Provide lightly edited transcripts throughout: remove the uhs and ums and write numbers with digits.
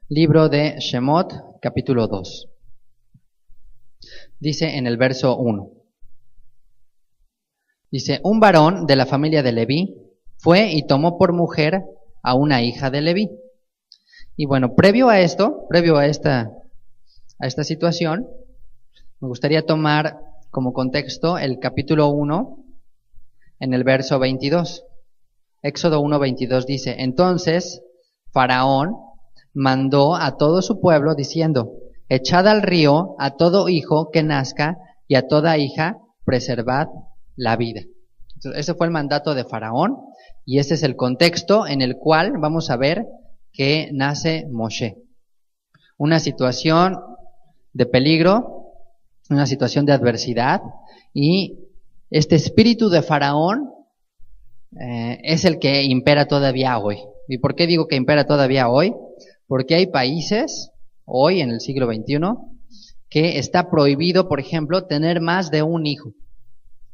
Libro de Shemot, capítulo 2. Dice en el verso 1. Dice, un varón de la familia de Leví fue y tomó por mujer a una hija de Leví. Y bueno, previo a esta situación, me gustaría tomar como contexto el capítulo 1 en el verso 22. Éxodo 1:22 dice, entonces Faraón mandó a todo su pueblo diciendo, echad al río a todo hijo que nazca y a toda hija preservad la vida. Entonces, ese fue el mandato de Faraón y ese es el contexto en el cual vamos a ver que nace Moshe. Una situación de peligro, una situación de adversidad y este espíritu de Faraón es el que impera todavía hoy. ¿Y por qué digo que impera todavía hoy? Porque hay países, hoy en el siglo XXI, que está prohibido, por ejemplo, tener más de un hijo.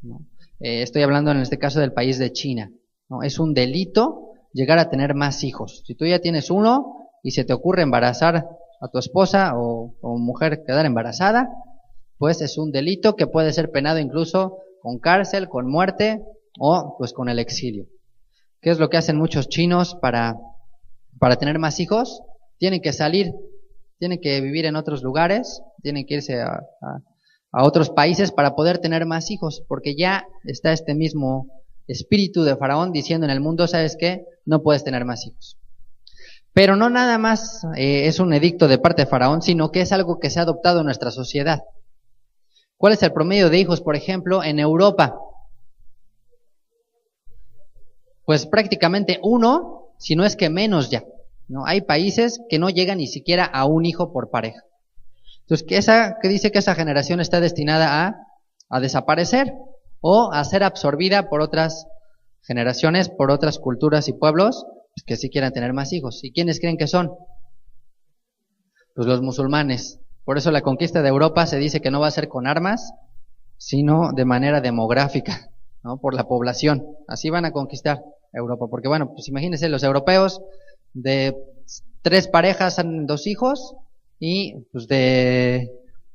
¿No? Estoy hablando en este caso del país de China. ¿No? Es un delito llegar a tener más hijos. Si tú ya tienes uno y se te ocurre embarazar a tu esposa o mujer quedar embarazada, pues es un delito que puede ser penado incluso con cárcel, con muerte o pues con el exilio. ¿Qué es lo que hacen muchos chinos para tener más hijos? Tienen que salir, tienen que vivir en otros lugares, tienen que irse a otros países para poder tener más hijos, porque ya está este mismo espíritu de Faraón diciendo en el mundo, ¿sabes qué? No puedes tener más hijos. Pero no nada más es un edicto de parte de Faraón, sino que es algo que se ha adoptado en nuestra sociedad. ¿Cuál es el promedio de hijos, por ejemplo, en Europa? Pues prácticamente uno, si no es que menos ya. ¿No? Hay países que no llegan ni siquiera a un hijo por pareja. Entonces, ¿qué dice que esa generación está destinada a desaparecer o a ser absorbida por otras generaciones, por otras culturas y pueblos que sí quieran tener más hijos? ¿Y quiénes creen que son? Pues los musulmanes. Por eso la conquista de Europa se dice que no va a ser con armas, sino de manera demográfica, ¿no? Por la población. Así van a conquistar Europa. Porque bueno, pues imagínense, los europeos de 3 parejas salen 2 hijos y pues de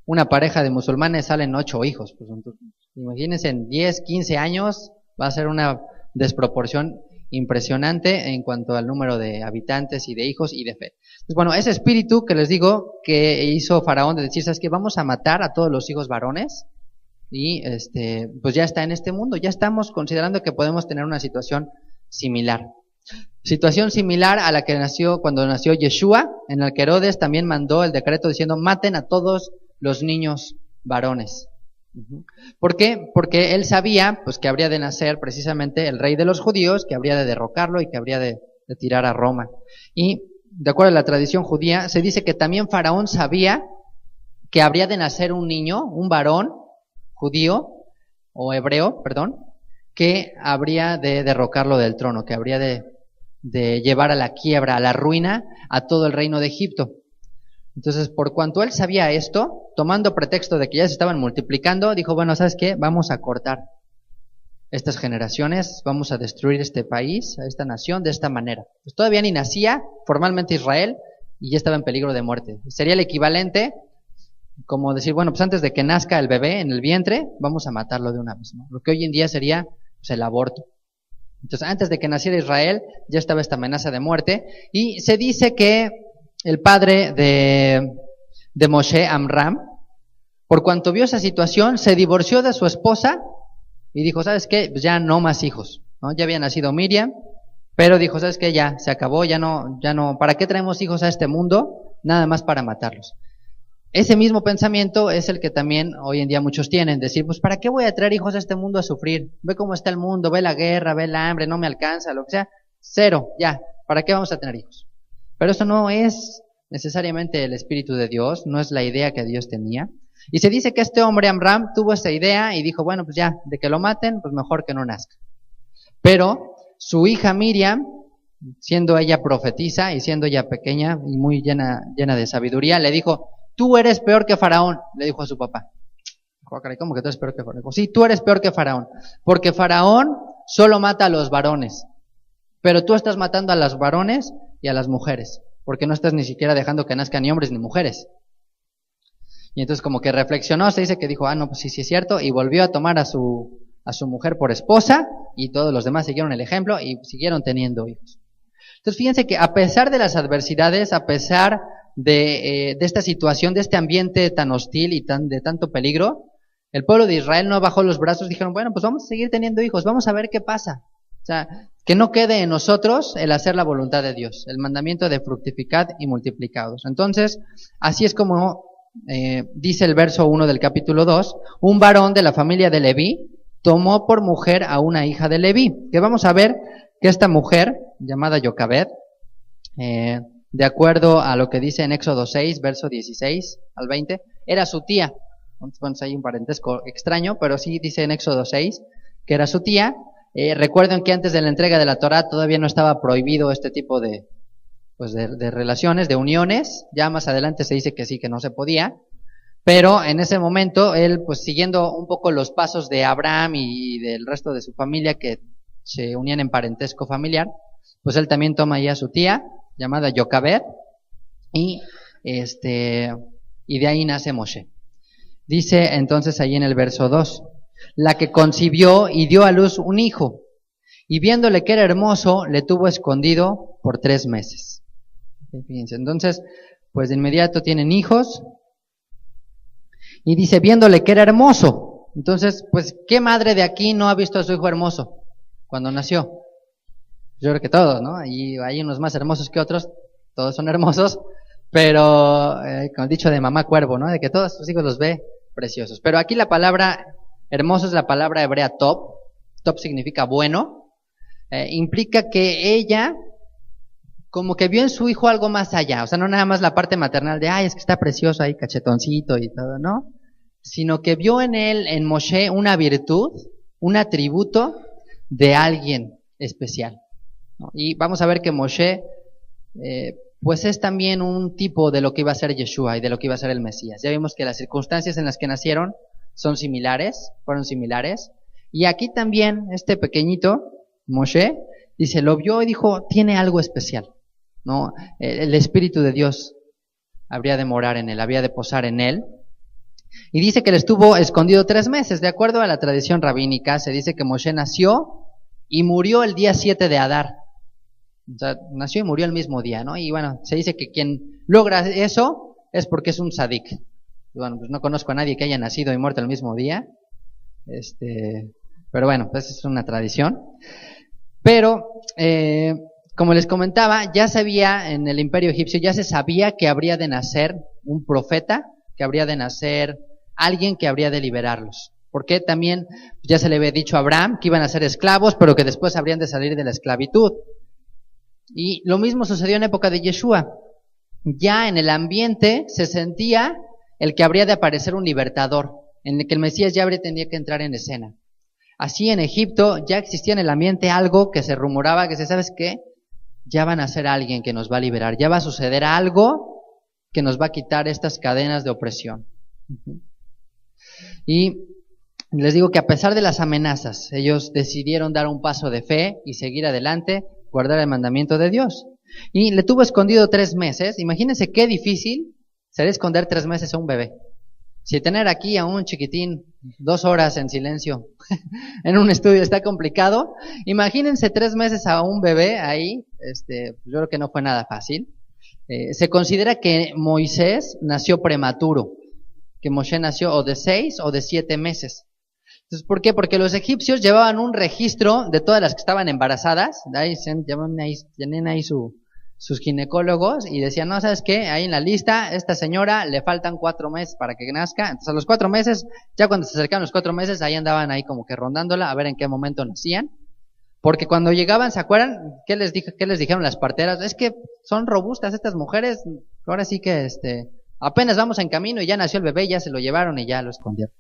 una pareja de musulmanes salen 8 hijos. Pues, entonces, imagínense, en 10, 15 años va a ser una desproporción impresionante en cuanto al número de habitantes y de hijos y de fe. Pues bueno, ese espíritu que les digo que hizo Faraón de decir, ¿sabes qué? Vamos a matar a todos los hijos varones y pues ya está en este mundo, ya estamos considerando que podemos tener una situación similar. Situación similar a la que nació cuando nació Yeshua, en la que Herodes también mandó el decreto diciendo maten a todos los niños varones. ¿Por qué? Porque él sabía pues que habría de nacer precisamente el rey de los judíos, que habría de derrocarlo y que habría de tirar a Roma. Y de acuerdo a la tradición judía, se dice que también Faraón sabía que habría de nacer un niño, un varón judío o hebreo, perdón, que habría de derrocarlo del trono, que habría de llevar a la quiebra, a la ruina, a todo el reino de Egipto. Entonces, por cuanto él sabía esto, tomando pretexto de que ya se estaban multiplicando, dijo, bueno, ¿sabes qué? Vamos a cortar estas generaciones, vamos a destruir este país, a esta nación, de esta manera. Pues todavía ni nacía formalmente Israel y ya estaba en peligro de muerte. Sería el equivalente, como decir, bueno, pues antes de que nazca el bebé en el vientre, vamos a matarlo de una vez, ¿no? Lo que hoy en día sería pues, el aborto. Entonces, antes de que naciera Israel, ya estaba esta amenaza de muerte. Y se dice que el padre de Moshe, Amram, por cuanto vio esa situación, se divorció de su esposa y dijo, ¿sabes qué? Pues ya no más hijos, ¿no? Ya había nacido Miriam, pero dijo, ¿sabes qué? Ya se acabó, ya no, ¿para qué traemos hijos a este mundo? Nada más para matarlos. Ese mismo pensamiento es el que también hoy en día muchos tienen, decir, pues ¿para qué voy a traer hijos a este mundo a sufrir? Ve cómo está el mundo, ve la guerra, ve el hambre, no me alcanza, lo que sea, cero, ya, ¿para qué vamos a tener hijos? Pero eso no es necesariamente el espíritu de Dios, no es la idea que Dios tenía. Y se dice que este hombre, Amram, tuvo esa idea y dijo, bueno, pues ya, de que lo maten, pues mejor que no nazca. Pero su hija Miriam, siendo ella profetisa y siendo ella pequeña y muy llena de sabiduría, le dijo, tú eres peor que Faraón, le dijo a su papá. ¿Cómo que tú eres peor que Faraón? Sí, tú eres peor que Faraón, porque Faraón solo mata a los varones, pero tú estás matando a los varones y a las mujeres. porque no estás ni siquiera dejando que nazcan ni hombres ni mujeres. Y entonces como que reflexionó, se dice que dijo, no, pues sí es cierto, y volvió a tomar a su mujer por esposa, y todos los demás siguieron el ejemplo y siguieron teniendo hijos. Entonces fíjense que a pesar de las adversidades, a pesar de esta situación, de este ambiente tan hostil y de tanto peligro, el pueblo de Israel no bajó los brazos, dijeron, bueno, pues vamos a seguir teniendo hijos, vamos a ver qué pasa. O sea, que no quede en nosotros el hacer la voluntad de Dios, el mandamiento de fructificad y multiplicados. Entonces, así es como dice el verso 1 del capítulo 2, un varón de la familia de Leví tomó por mujer a una hija de Leví, que vamos a ver que esta mujer, llamada Jocabed, de acuerdo a lo que dice en Éxodo 6, verso 16 al 20, era su tía. Entonces, hay un parentesco extraño, pero sí dice en Éxodo 6 que era su tía. Recuerden que antes de la entrega de la Torá todavía no estaba prohibido este tipo de relaciones, de uniones. Ya más adelante se dice que sí, que no se podía. Pero en ese momento, él, pues siguiendo un poco los pasos de Abraham y del resto de su familia que se unían en parentesco familiar, pues él también toma ahí a su tía, llamada Jocabed, y de ahí nace Moshe. Dice entonces ahí en el verso 2, la que concibió y dio a luz un hijo, y viéndole que era hermoso, le tuvo escondido por 3 meses. Fíjense, entonces, pues de inmediato tienen hijos, y dice, viéndole que era hermoso. Entonces, pues, ¿qué madre de aquí no ha visto a su hijo hermoso cuando nació? Yo creo que todos, ¿no? Y hay unos más hermosos que otros, todos son hermosos, pero, con el dicho de mamá cuervo, ¿no? De que todos sus hijos los ve preciosos. Pero aquí la palabra hermoso es la palabra hebrea top. Top significa bueno. Implica que ella como que vio en su hijo algo más allá. O sea, no nada más la parte maternal de, es que está precioso ahí, cachetoncito y todo, ¿no? Sino que vio en él, en Moshe, una virtud, un atributo de alguien especial, ¿no? Y vamos a ver que Moshe, pues es también un tipo de lo que iba a ser Yeshua y de lo que iba a ser el Mesías. Ya vimos que las circunstancias en las que nacieron son similares, fueron similares. Y aquí también este pequeñito, Moshe, dice, lo vio y dijo, tiene algo especial, ¿no? El Espíritu de Dios habría de morar en él, habría de posar en él. Y dice que le estuvo escondido 3 meses. De acuerdo a la tradición rabínica, se dice que Moshe nació y murió el día 7 de Adar. O sea, nació y murió el mismo día, ¿no? Y bueno, se dice que quien logra eso es porque es un sadik. Bueno, pues no conozco a nadie que haya nacido y muerto el mismo día. Pero bueno, pues es una tradición. Pero, como les comentaba, ya sabía en el imperio egipcio, ya se sabía que habría de nacer un profeta, que habría de nacer alguien que habría de liberarlos. Porque también ya se le había dicho a Abraham que iban a ser esclavos, pero que después habrían de salir de la esclavitud. Y lo mismo sucedió en época de Yeshua. Ya en el ambiente se sentía el que habría de aparecer un libertador, en el que el Mesías ya tendría que entrar en escena. Así en Egipto ya existía en el ambiente algo que se rumoraba, que ¿sabes qué? Ya van a ser alguien que nos va a liberar, ya va a suceder algo que nos va a quitar estas cadenas de opresión. Y les digo que a pesar de las amenazas, ellos decidieron dar un paso de fe y seguir adelante, guardar el mandamiento de Dios. Y le tuvo escondido 3 meses. Imagínense qué difícil sería esconder 3 meses a un bebé. Si tener aquí a un chiquitín 2 horas en silencio en un estudio está complicado, imagínense 3 meses a un bebé ahí, yo creo que no fue nada fácil. Se considera que Moisés nació prematuro, que Moshe nació o de 6 o de 7 meses. Entonces, ¿por qué? Porque los egipcios llevaban un registro de todas las que estaban embarazadas, tenían ahí sus ginecólogos y decían, no, ¿sabes qué? Ahí en la lista, esta señora le faltan 4 meses para que nazca. Entonces a los 4 meses, ya cuando se acercaban los 4 meses, ahí andaban ahí como que rondándola a ver en qué momento nacían. Porque cuando llegaban, ¿se acuerdan? ¿Qué les dijeron las parteras? Es que son robustas estas mujeres, ahora sí que apenas vamos en camino y ya nació el bebé, ya se lo llevaron y ya lo escondieron.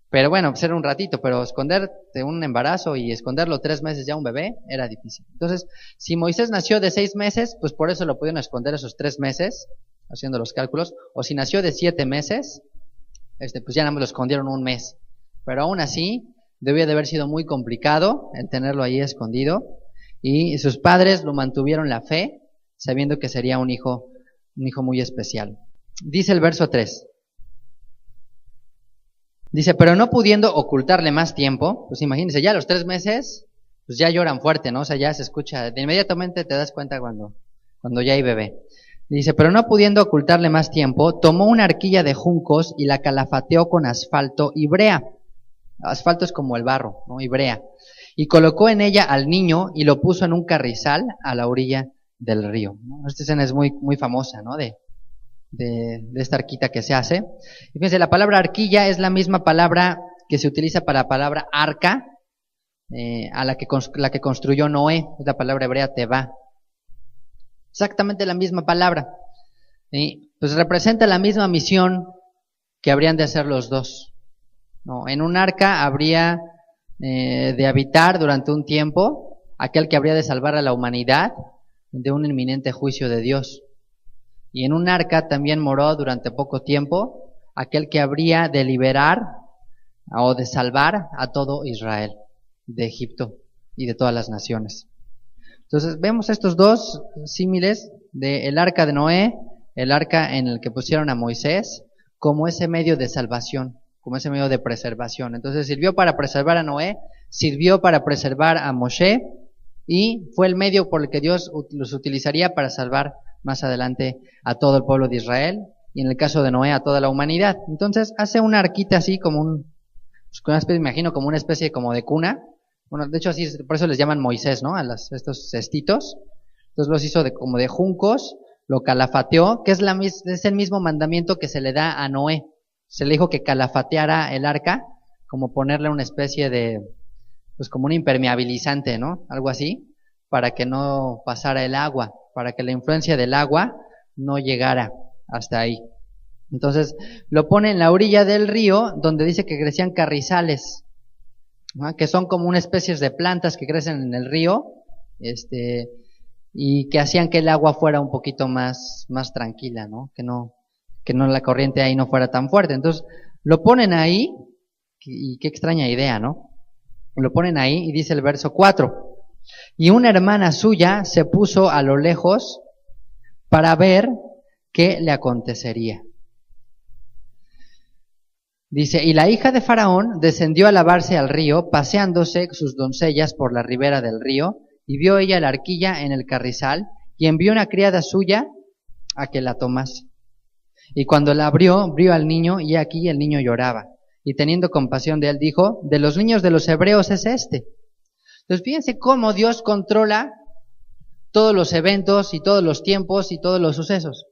Pero bueno, pues era un ratito, pero esconder de un embarazo y esconderlo 3 meses ya un bebé era difícil. Entonces, si Moisés nació de 6 meses, pues por eso lo pudieron esconder esos 3 meses, haciendo los cálculos. O si nació de 7 meses, pues ya nada más lo escondieron 1 mes. Pero aún así, debía de haber sido muy complicado el tenerlo ahí escondido. Y sus padres lo mantuvieron la fe sabiendo que sería un hijo muy especial. Dice el verso 3. Dice, pero no pudiendo ocultarle más tiempo, pues imagínense, ya a los 3 meses, pues ya lloran fuerte, ¿no? O sea, ya se escucha, de inmediatamente te das cuenta cuando ya hay bebé. Dice, pero no pudiendo ocultarle más tiempo, tomó una arquilla de juncos y la calafateó con asfalto y brea. Asfalto es como el barro, ¿no? Y brea. Y colocó en ella al niño y lo puso en un carrizal a la orilla del río, ¿no? Esta escena es muy famosa, ¿no? De esta arquita que se hace. Y fíjense, la palabra arquilla es la misma palabra que se utiliza para la palabra arca, a la que construyó Noé, es la palabra hebrea tebá. Exactamente la misma palabra. Pues representa la misma misión que habrían de hacer los dos, ¿no? En un arca habría de habitar durante un tiempo aquel que habría de salvar a la humanidad de un inminente juicio de Dios. Y en un arca también moró durante poco tiempo aquel que habría de liberar o de salvar a todo Israel de Egipto y de todas las naciones. Entonces vemos estos dos símiles del arca de Noé, el arca en el que pusieron a Moisés, como ese medio de salvación, como ese medio de preservación. Entonces sirvió para preservar a Noé, sirvió para preservar a Moshe, y fue el medio por el que Dios los utilizaría para salvar más adelante a todo el pueblo de Israel, y en el caso de Noé a toda la humanidad. Entonces hace una arquita así como una especie, me imagino como una especie como de cuna. Bueno, de hecho así, por eso les llaman Moisés, ¿no? Estos cestitos. Entonces los hizo como de juncos, lo calafateó, que es el mismo mandamiento que se le da a Noé. Se le dijo que calafateara el arca, como ponerle una especie de, pues como un impermeabilizante, ¿no? Algo así, para que no pasara el agua, para que la influencia del agua no llegara hasta ahí. Entonces lo pone en la orilla del río, donde dice que crecían carrizales, ¿no? Que son como una especie de plantas que crecen en el río, y que hacían que el agua fuera un poquito más tranquila, ¿no? Que no la corriente ahí no fuera tan fuerte. Entonces lo ponen ahí, y qué extraña idea, ¿no? Lo ponen ahí y dice el verso 4, y una hermana suya se puso a lo lejos para ver qué le acontecería. Dice, y la hija de Faraón descendió a lavarse al río, paseándose sus doncellas por la ribera del río, y vio ella la arquilla en el carrizal, y envió una criada suya a que la tomase. Y cuando la abrió, vio al niño, y aquí el niño lloraba. Y teniendo compasión de él, dijo, de los niños de los hebreos es este. Entonces fíjense cómo Dios controla todos los eventos y todos los tiempos y todos los sucesos.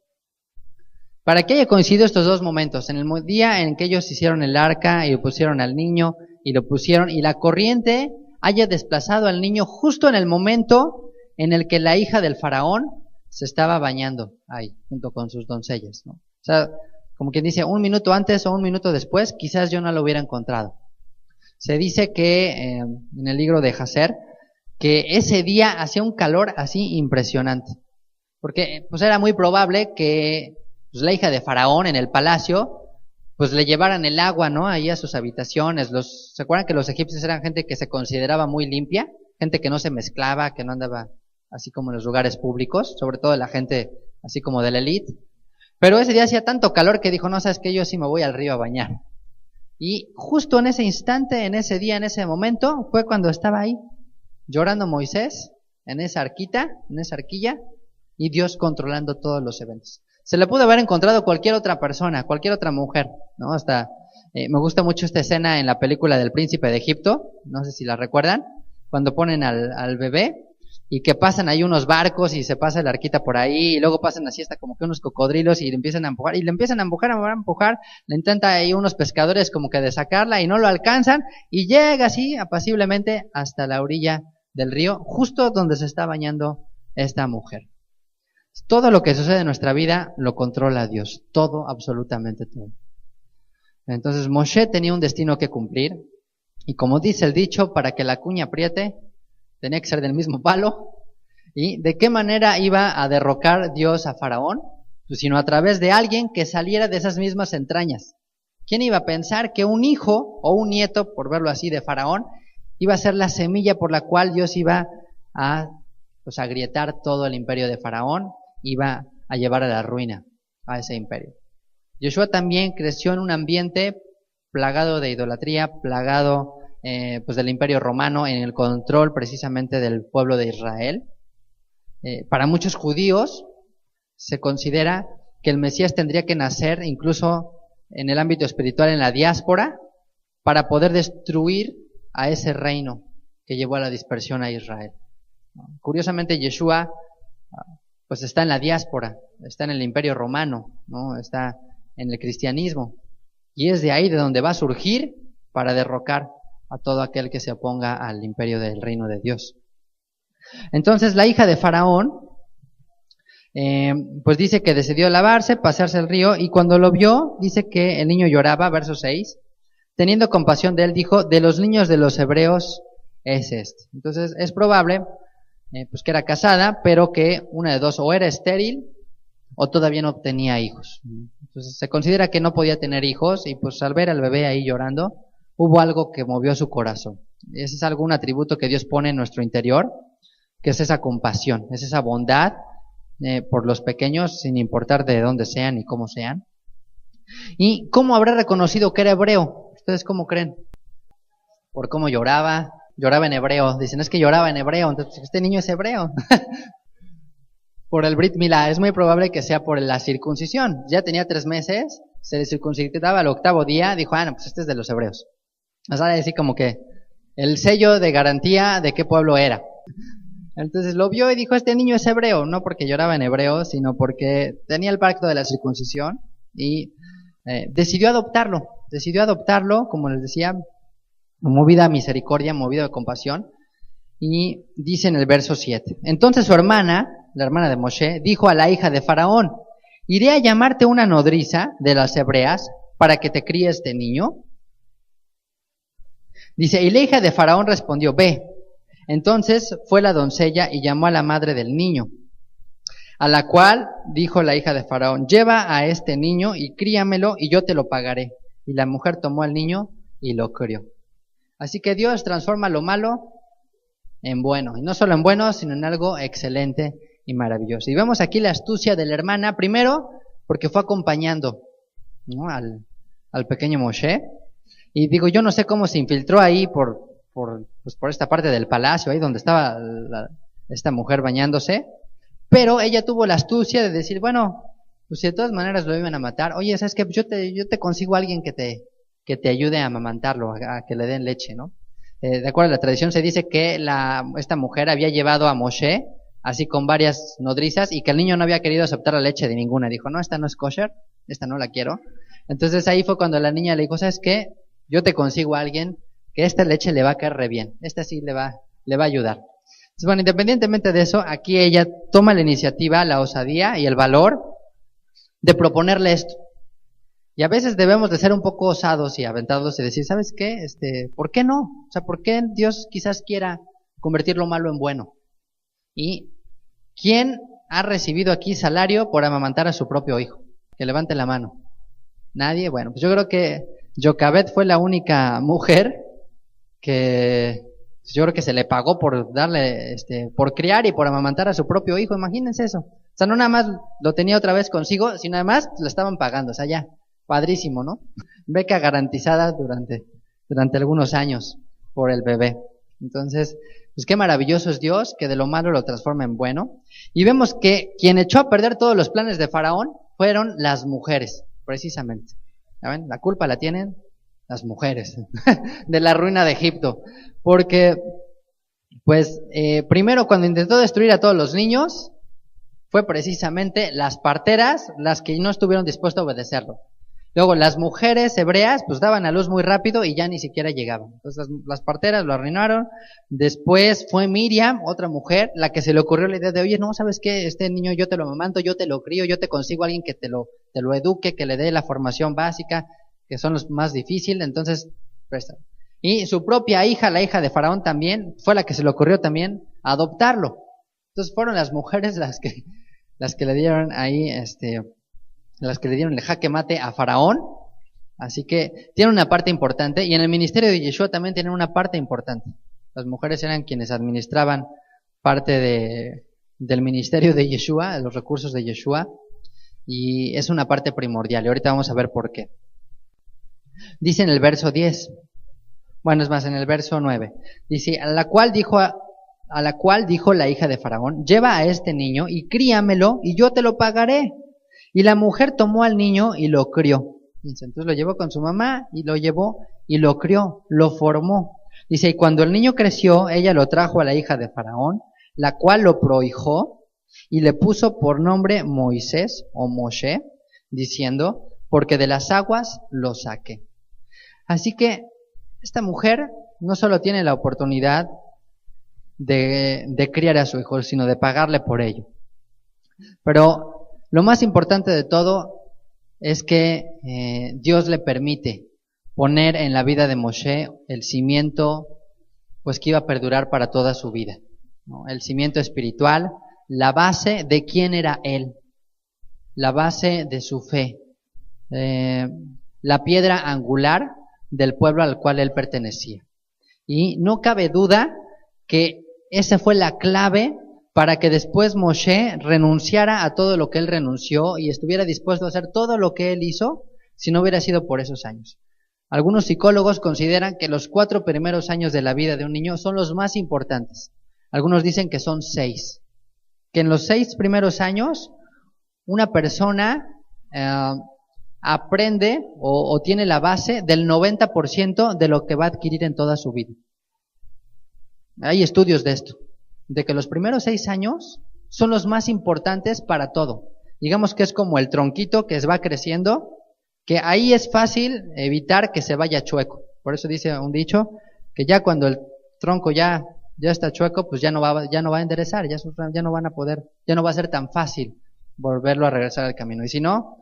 Para que haya coincidido estos dos momentos, en el día en que ellos hicieron el arca y lo pusieron al niño y lo pusieron, y la corriente haya desplazado al niño justo en el momento en el que la hija del faraón se estaba bañando ahí, junto con sus doncellas, ¿no? O sea, como quien dice, un minuto antes o un minuto después, quizás yo no lo hubiera encontrado. Se dice que en el libro de Jaser, que ese día hacía un calor así impresionante, porque pues era muy probable que pues, la hija de Faraón en el palacio, pues le llevaran el agua, ¿no? Ahí a sus habitaciones. ¿Se acuerdan que los egipcios eran gente que se consideraba muy limpia? Gente que no se mezclaba, que no andaba así como en los lugares públicos, sobre todo la gente así como de la élite. Pero ese día hacía tanto calor que dijo, no, sabes que yo sí me voy al río a bañar. Y justo en ese instante, en ese día, en ese momento, fue cuando estaba ahí, llorando Moisés, en esa arquilla, y Dios controlando todos los eventos. Se le pudo haber encontrado cualquier otra persona, cualquier otra mujer, ¿no? Hasta me gusta mucho esta escena en la película del Príncipe de Egipto, no sé si la recuerdan, cuando ponen al bebé y que pasan ahí unos barcos y se pasa la arquita por ahí y luego pasan así hasta como que unos cocodrilos y le empiezan a empujar, le intenta ahí unos pescadores como que de sacarla y no lo alcanzan y llega así apaciblemente hasta la orilla del río, justo donde se está bañando esta mujer. Todo lo que sucede en nuestra vida lo controla Dios, todo, absolutamente todo. Entonces Moshe tenía un destino que cumplir, y como dice el dicho, para que la cuña apriete, tenía que ser del mismo palo. ¿Y de qué manera iba a derrocar Dios a Faraón? Pues sino a través de alguien que saliera de esas mismas entrañas. ¿Quién iba a pensar que un hijo o un nieto, por verlo así, de Faraón, iba a ser la semilla por la cual Dios iba a pues agrietar todo el imperio de Faraón, iba a llevar a la ruina a ese imperio. Yoshua también creció en un ambiente plagado de idolatría, plagado pues del imperio romano, en el control precisamente del pueblo de Israel. Para muchos judíos se considera que el Mesías tendría que nacer incluso en el ámbito espiritual, en la diáspora, para poder destruir a ese reino que llevó a la dispersión a Israel. Curiosamente, Yeshua pues está en la diáspora, está en el imperio romano, ¿no? Está en el cristianismo, y es de ahí de donde va a surgir para derrocar a todo aquel que se oponga al imperio del reino de Dios. Entonces la hija de Faraón pues dice que decidió lavarse, pasarse el río, y cuando lo vio, dice que el niño lloraba, verso 6, teniendo compasión de él, dijo, de los niños de los hebreos es este. Entonces es probable pues que era casada, pero que una de dos, o era estéril o todavía no tenía hijos. Entonces se considera que no podía tener hijos, y pues al ver al bebé ahí llorando, hubo algo que movió su corazón. Ese es algún atributo que Dios pone en nuestro interior, que es esa compasión, es esa bondad por los pequeños, sin importar de dónde sean y cómo sean. ¿Y cómo habrá reconocido que era hebreo? ¿Ustedes cómo creen? Por cómo lloraba en hebreo. Dicen, es que lloraba en hebreo, entonces este niño es hebreo. Por el Brit Milá, es muy probable que sea por la circuncisión. Ya tenía 3 meses, se le circuncidaba al 8º día, dijo, no, pues este es de los hebreos. O sea, decir como que el sello de garantía de qué pueblo era. Entonces lo vio y dijo, este niño es hebreo, no porque lloraba en hebreo, sino porque tenía el pacto de la circuncisión, y decidió adoptarlo, como les decía, movida a misericordia, movida a compasión. Y dice en el verso 7, entonces su hermana, la hermana de Moshe, dijo a la hija de Faraón, ¿iré a llamarte una nodriza de las hebreas para que te críe este niño? Dice, y la hija de Faraón respondió, ve. Entonces fue la doncella y llamó a la madre del niño, a la cual dijo la hija de Faraón, lleva a este niño y críamelo y yo te lo pagaré. Y la mujer tomó al niño y lo crió. Así que Dios transforma lo malo en bueno, y no solo en bueno, sino en algo excelente y maravilloso. Y vemos aquí la astucia de la hermana, primero porque fue acompañando, ¿no?, al pequeño Moshe. Y digo, yo no sé cómo se infiltró ahí por esta parte del palacio, ahí donde estaba esta mujer bañándose, pero ella tuvo la astucia de decir, bueno, pues si de todas maneras lo iban a matar, oye, ¿sabes qué? Yo te consigo a alguien que te ayude a amamantarlo, a que le den leche, ¿no? De acuerdo a la tradición se dice que esta mujer había llevado a Moshe, así con varias nodrizas, y que el niño no había querido aceptar la leche de ninguna. Dijo, no, esta no es kosher, esta no la quiero. Entonces ahí fue cuando la niña le dijo, ¿sabes qué? Yo te consigo a alguien que esta leche le va a caer re bien, esta sí le va a ayudar. Entonces, bueno, independientemente de eso, aquí ella toma la iniciativa, la osadía y el valor de proponerle esto. Y a veces debemos de ser un poco osados y aventados y decir, ¿sabes qué? ¿Por qué no? O sea, ¿por qué Dios quizás quiera convertir lo malo en bueno? ¿Y quién ha recibido aquí salario por amamantar a su propio hijo? Que levante la mano. ¿Nadie? Bueno, pues yo creo que Jocabet fue la única mujer que yo creo que se le pagó por darle, por criar y por amamantar a su propio hijo. Imagínense eso. O sea, no nada más lo tenía otra vez consigo, sino además lo estaban pagando. O sea, ya, padrísimo, ¿no? Beca garantizada durante algunos años por el bebé. Entonces, pues qué maravilloso es Dios, que de lo malo lo transforma en bueno. Y vemos que quien echó a perder todos los planes de Faraón fueron las mujeres, precisamente. ¿Saben? La culpa la tienen las mujeres de la ruina de Egipto, porque pues primero cuando intentó destruir a todos los niños fue precisamente las parteras las que no estuvieron dispuestas a obedecerlo. Luego las mujeres hebreas pues daban a luz muy rápido y ya ni siquiera llegaban. Entonces las parteras lo arruinaron. Después fue Miriam, otra mujer, la que se le ocurrió la idea de, oye, no, ¿sabes qué? Este niño yo te lo amamanto, yo te lo crío, yo te consigo a alguien que te lo eduque, que le dé la formación básica, que son los más difíciles, entonces presta. Y su propia hija, la hija de Faraón también, fue la que se le ocurrió también adoptarlo. Entonces fueron las mujeres las que le dieron ahí, las que le dieron el jaque mate a Faraón. Así que tiene una parte importante, y en el ministerio de Yeshua también tienen una parte importante. Las mujeres eran quienes administraban parte del ministerio de Yeshua, de los recursos de Yeshua, y es una parte primordial, y ahorita vamos a ver por qué. Dice en el verso 10, bueno, es más, en el verso 9, dice, a la cual dijo la hija de Faraón, lleva a este niño y críamelo, y yo te lo pagaré. Y la mujer tomó al niño y lo crió. Dice, entonces lo llevó con su mamá, y lo llevó y lo crió, lo formó. Dice, y cuando el niño creció, ella lo trajo a la hija de Faraón, la cual lo prohijó, y le puso por nombre Moisés o Moshe, diciendo, porque de las aguas lo saqué. Así que esta mujer no solo tiene la oportunidad de criar a su hijo, sino de pagarle por ello. Pero lo más importante de todo es que Dios le permite poner en la vida de Moshe el cimiento, pues que iba a perdurar para toda su vida, ¿no? El cimiento espiritual, la base de quién era él, la base de su fe, la piedra angular del pueblo al cual él pertenecía. Y no cabe duda que esa fue la clave para que después Moshe renunciara a todo lo que él renunció y estuviera dispuesto a hacer todo lo que él hizo si no hubiera sido por esos años. Algunos psicólogos consideran que los 4 primeros años de la vida de un niño son los más importantes. Algunos dicen que son 6. Que en los 6 primeros años una persona aprende o tiene la base del 90% de lo que va a adquirir en toda su vida. Hay estudios de esto, de que los primeros 6 años son los más importantes para todo. Digamos que es como el tronquito que se va creciendo, que ahí es fácil evitar que se vaya chueco. Por eso dice un dicho, que ya cuando el tronco ya está chueco, pues ya no va a enderezar, ya no van a poder, ya no va a ser tan fácil volverlo a regresar al camino. Y si no,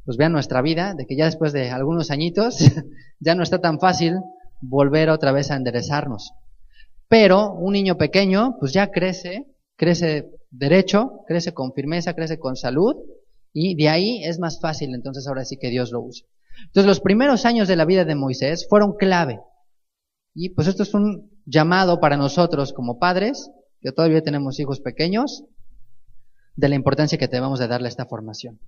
pues vean nuestra vida, de que ya después de algunos añitos, ya no está tan fácil volver otra vez a enderezarnos. Pero un niño pequeño, pues ya crece derecho, crece con firmeza, crece con salud, y de ahí es más fácil, entonces ahora sí que Dios lo usa. Entonces los primeros años de la vida de Moisés fueron clave. Y pues esto es un llamado para nosotros como padres, que todavía tenemos hijos pequeños, de la importancia que debemos de darle a esta formación.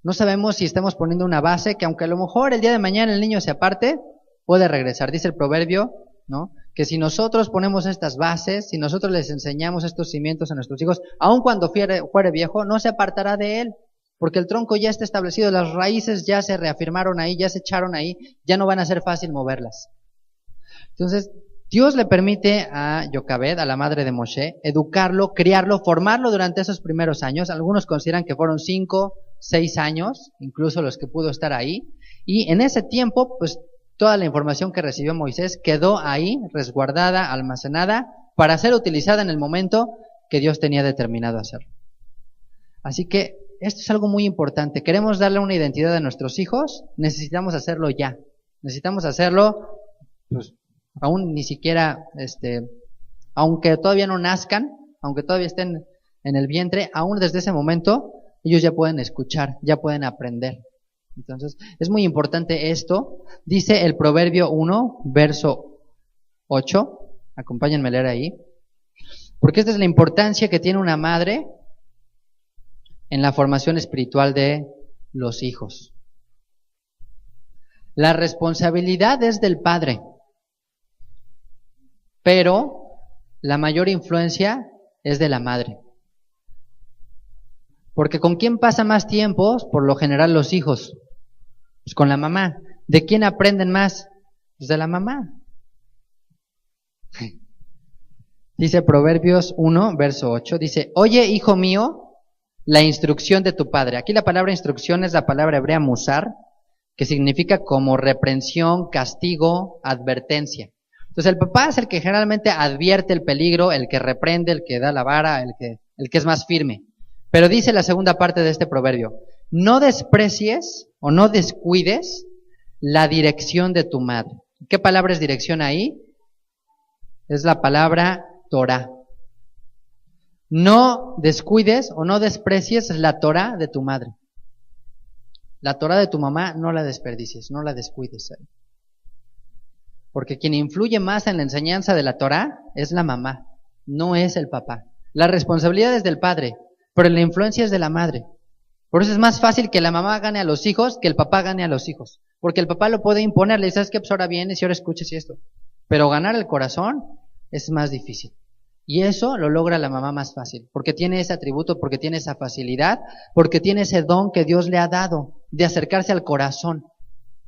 No sabemos si estamos poniendo una base que aunque a lo mejor el día de mañana el niño se aparte, puede regresar. Dice el proverbio, ¿no?, que si nosotros ponemos estas bases, si nosotros les enseñamos estos cimientos a nuestros hijos, aun cuando fuere viejo, no se apartará de él, porque el tronco ya está establecido, las raíces ya se reafirmaron ahí, ya se echaron ahí, ya no van a ser fácil moverlas. Entonces, Dios le permite a Jocabed, a la madre de Moshe, educarlo, criarlo, formarlo durante esos primeros años. Algunos consideran que fueron 5, 6 años, incluso los que pudo estar ahí. Y en ese tiempo, pues, toda la información que recibió Moisés quedó ahí, resguardada, almacenada, para ser utilizada en el momento que Dios tenía determinado hacerlo. Así que esto es algo muy importante. Queremos darle una identidad a nuestros hijos, necesitamos hacerlo ya. Necesitamos hacerlo, pues, aún ni siquiera, aunque todavía no nazcan, aunque todavía estén en el vientre, aún desde ese momento, ellos ya pueden escuchar, ya pueden aprender. Entonces, es muy importante esto. Dice el Proverbio 1, verso 8. Acompáñenme a leer ahí. Porque esta es la importancia que tiene una madre en la formación espiritual de los hijos. La responsabilidad es del padre, pero la mayor influencia es de la madre. Porque ¿con quién pasa más tiempo? Por lo general los hijos. Pues con la mamá. ¿De quién aprenden más? Pues de la mamá. Dice Proverbios 1, verso 8, dice, oye, hijo mío, la instrucción de tu padre. Aquí la palabra instrucción es la palabra hebrea musar, que significa como reprensión, castigo, advertencia. Entonces el papá es el que generalmente advierte el peligro, el que reprende, el que da la vara, el que es más firme. Pero dice la segunda parte de este proverbio, no desprecies o no descuides la dirección de tu madre. ¿Qué palabra es dirección ahí? Es la palabra Torah. No descuides o no desprecies la Torah de tu madre. La Torah de tu mamá no la desperdicies, no la descuides. Porque quien influye más en la enseñanza de la Torah es la mamá. no es el papá. La responsabilidad es del padre, pero la influencia es de la madre. Por eso es más fácil que la mamá gane a los hijos que el papá gane a los hijos. Porque el papá lo puede imponerle, ¿sabes qué? Pues ahora vienes y ahora escuches y esto. Pero ganar el corazón es más difícil. Y eso lo logra la mamá más fácil, porque tiene ese atributo, porque tiene esa facilidad, porque tiene ese don que Dios le ha dado de acercarse al corazón.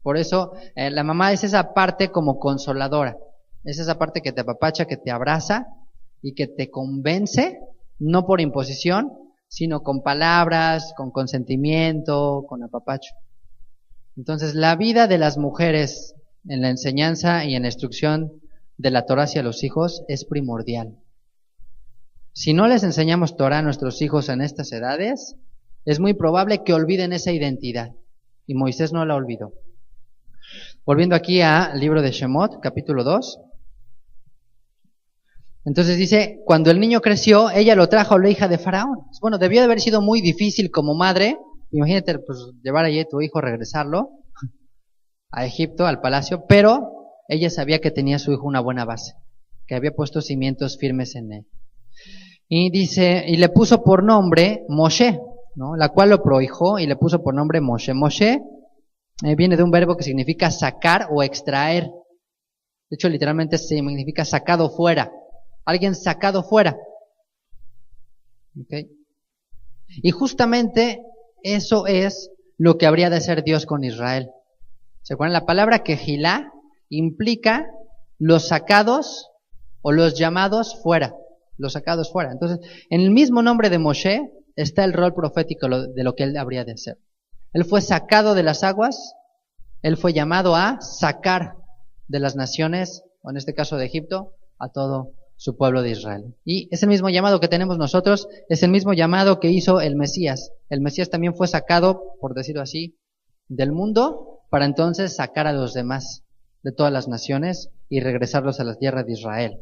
Por eso la mamá es esa parte como consoladora, es esa parte que te apapacha, que te abraza y que te convence, no por imposición, sino con palabras, con consentimiento, con apapacho. Entonces, la vida de las mujeres en la enseñanza y en la instrucción de la Torah hacia los hijos es primordial. Si no les enseñamos Torah a nuestros hijos en estas edades, es muy probable que olviden esa identidad. Y Moisés no la olvidó. Volviendo aquí al libro de Shemot, capítulo 2. Entonces dice, cuando el niño creció, ella lo trajo a la hija de Faraón. Bueno, debió de haber sido muy difícil como madre. Imagínate, pues, llevar allí a tu hijo, regresarlo a Egipto, al palacio. Pero ella sabía que tenía a su hijo una buena base, que había puesto cimientos firmes en él. Y dice, y le puso por nombre Moshe, ¿no? La cual lo prohijó y le puso por nombre Moshe. Moshe viene de un verbo que significa sacar o extraer. De hecho, literalmente significa sacado fuera. Alguien sacado fuera. ¿Okay? Y justamente eso es lo que habría de hacer Dios con Israel. ¿Se acuerdan? La palabra Kehilá implica los sacados o los llamados fuera. Los sacados fuera. Entonces, en el mismo nombre de Moshe está el rol profético de lo que él habría de hacer. Él fue sacado de las aguas, él fue llamado a sacar de las naciones, o en este caso de Egipto, a todo su pueblo de Israel. Y es el mismo llamado que tenemos nosotros, es el mismo llamado que hizo el Mesías. El Mesías también fue sacado, por decirlo así, del mundo, para entonces sacar a los demás de todas las naciones y regresarlos a la tierra de Israel.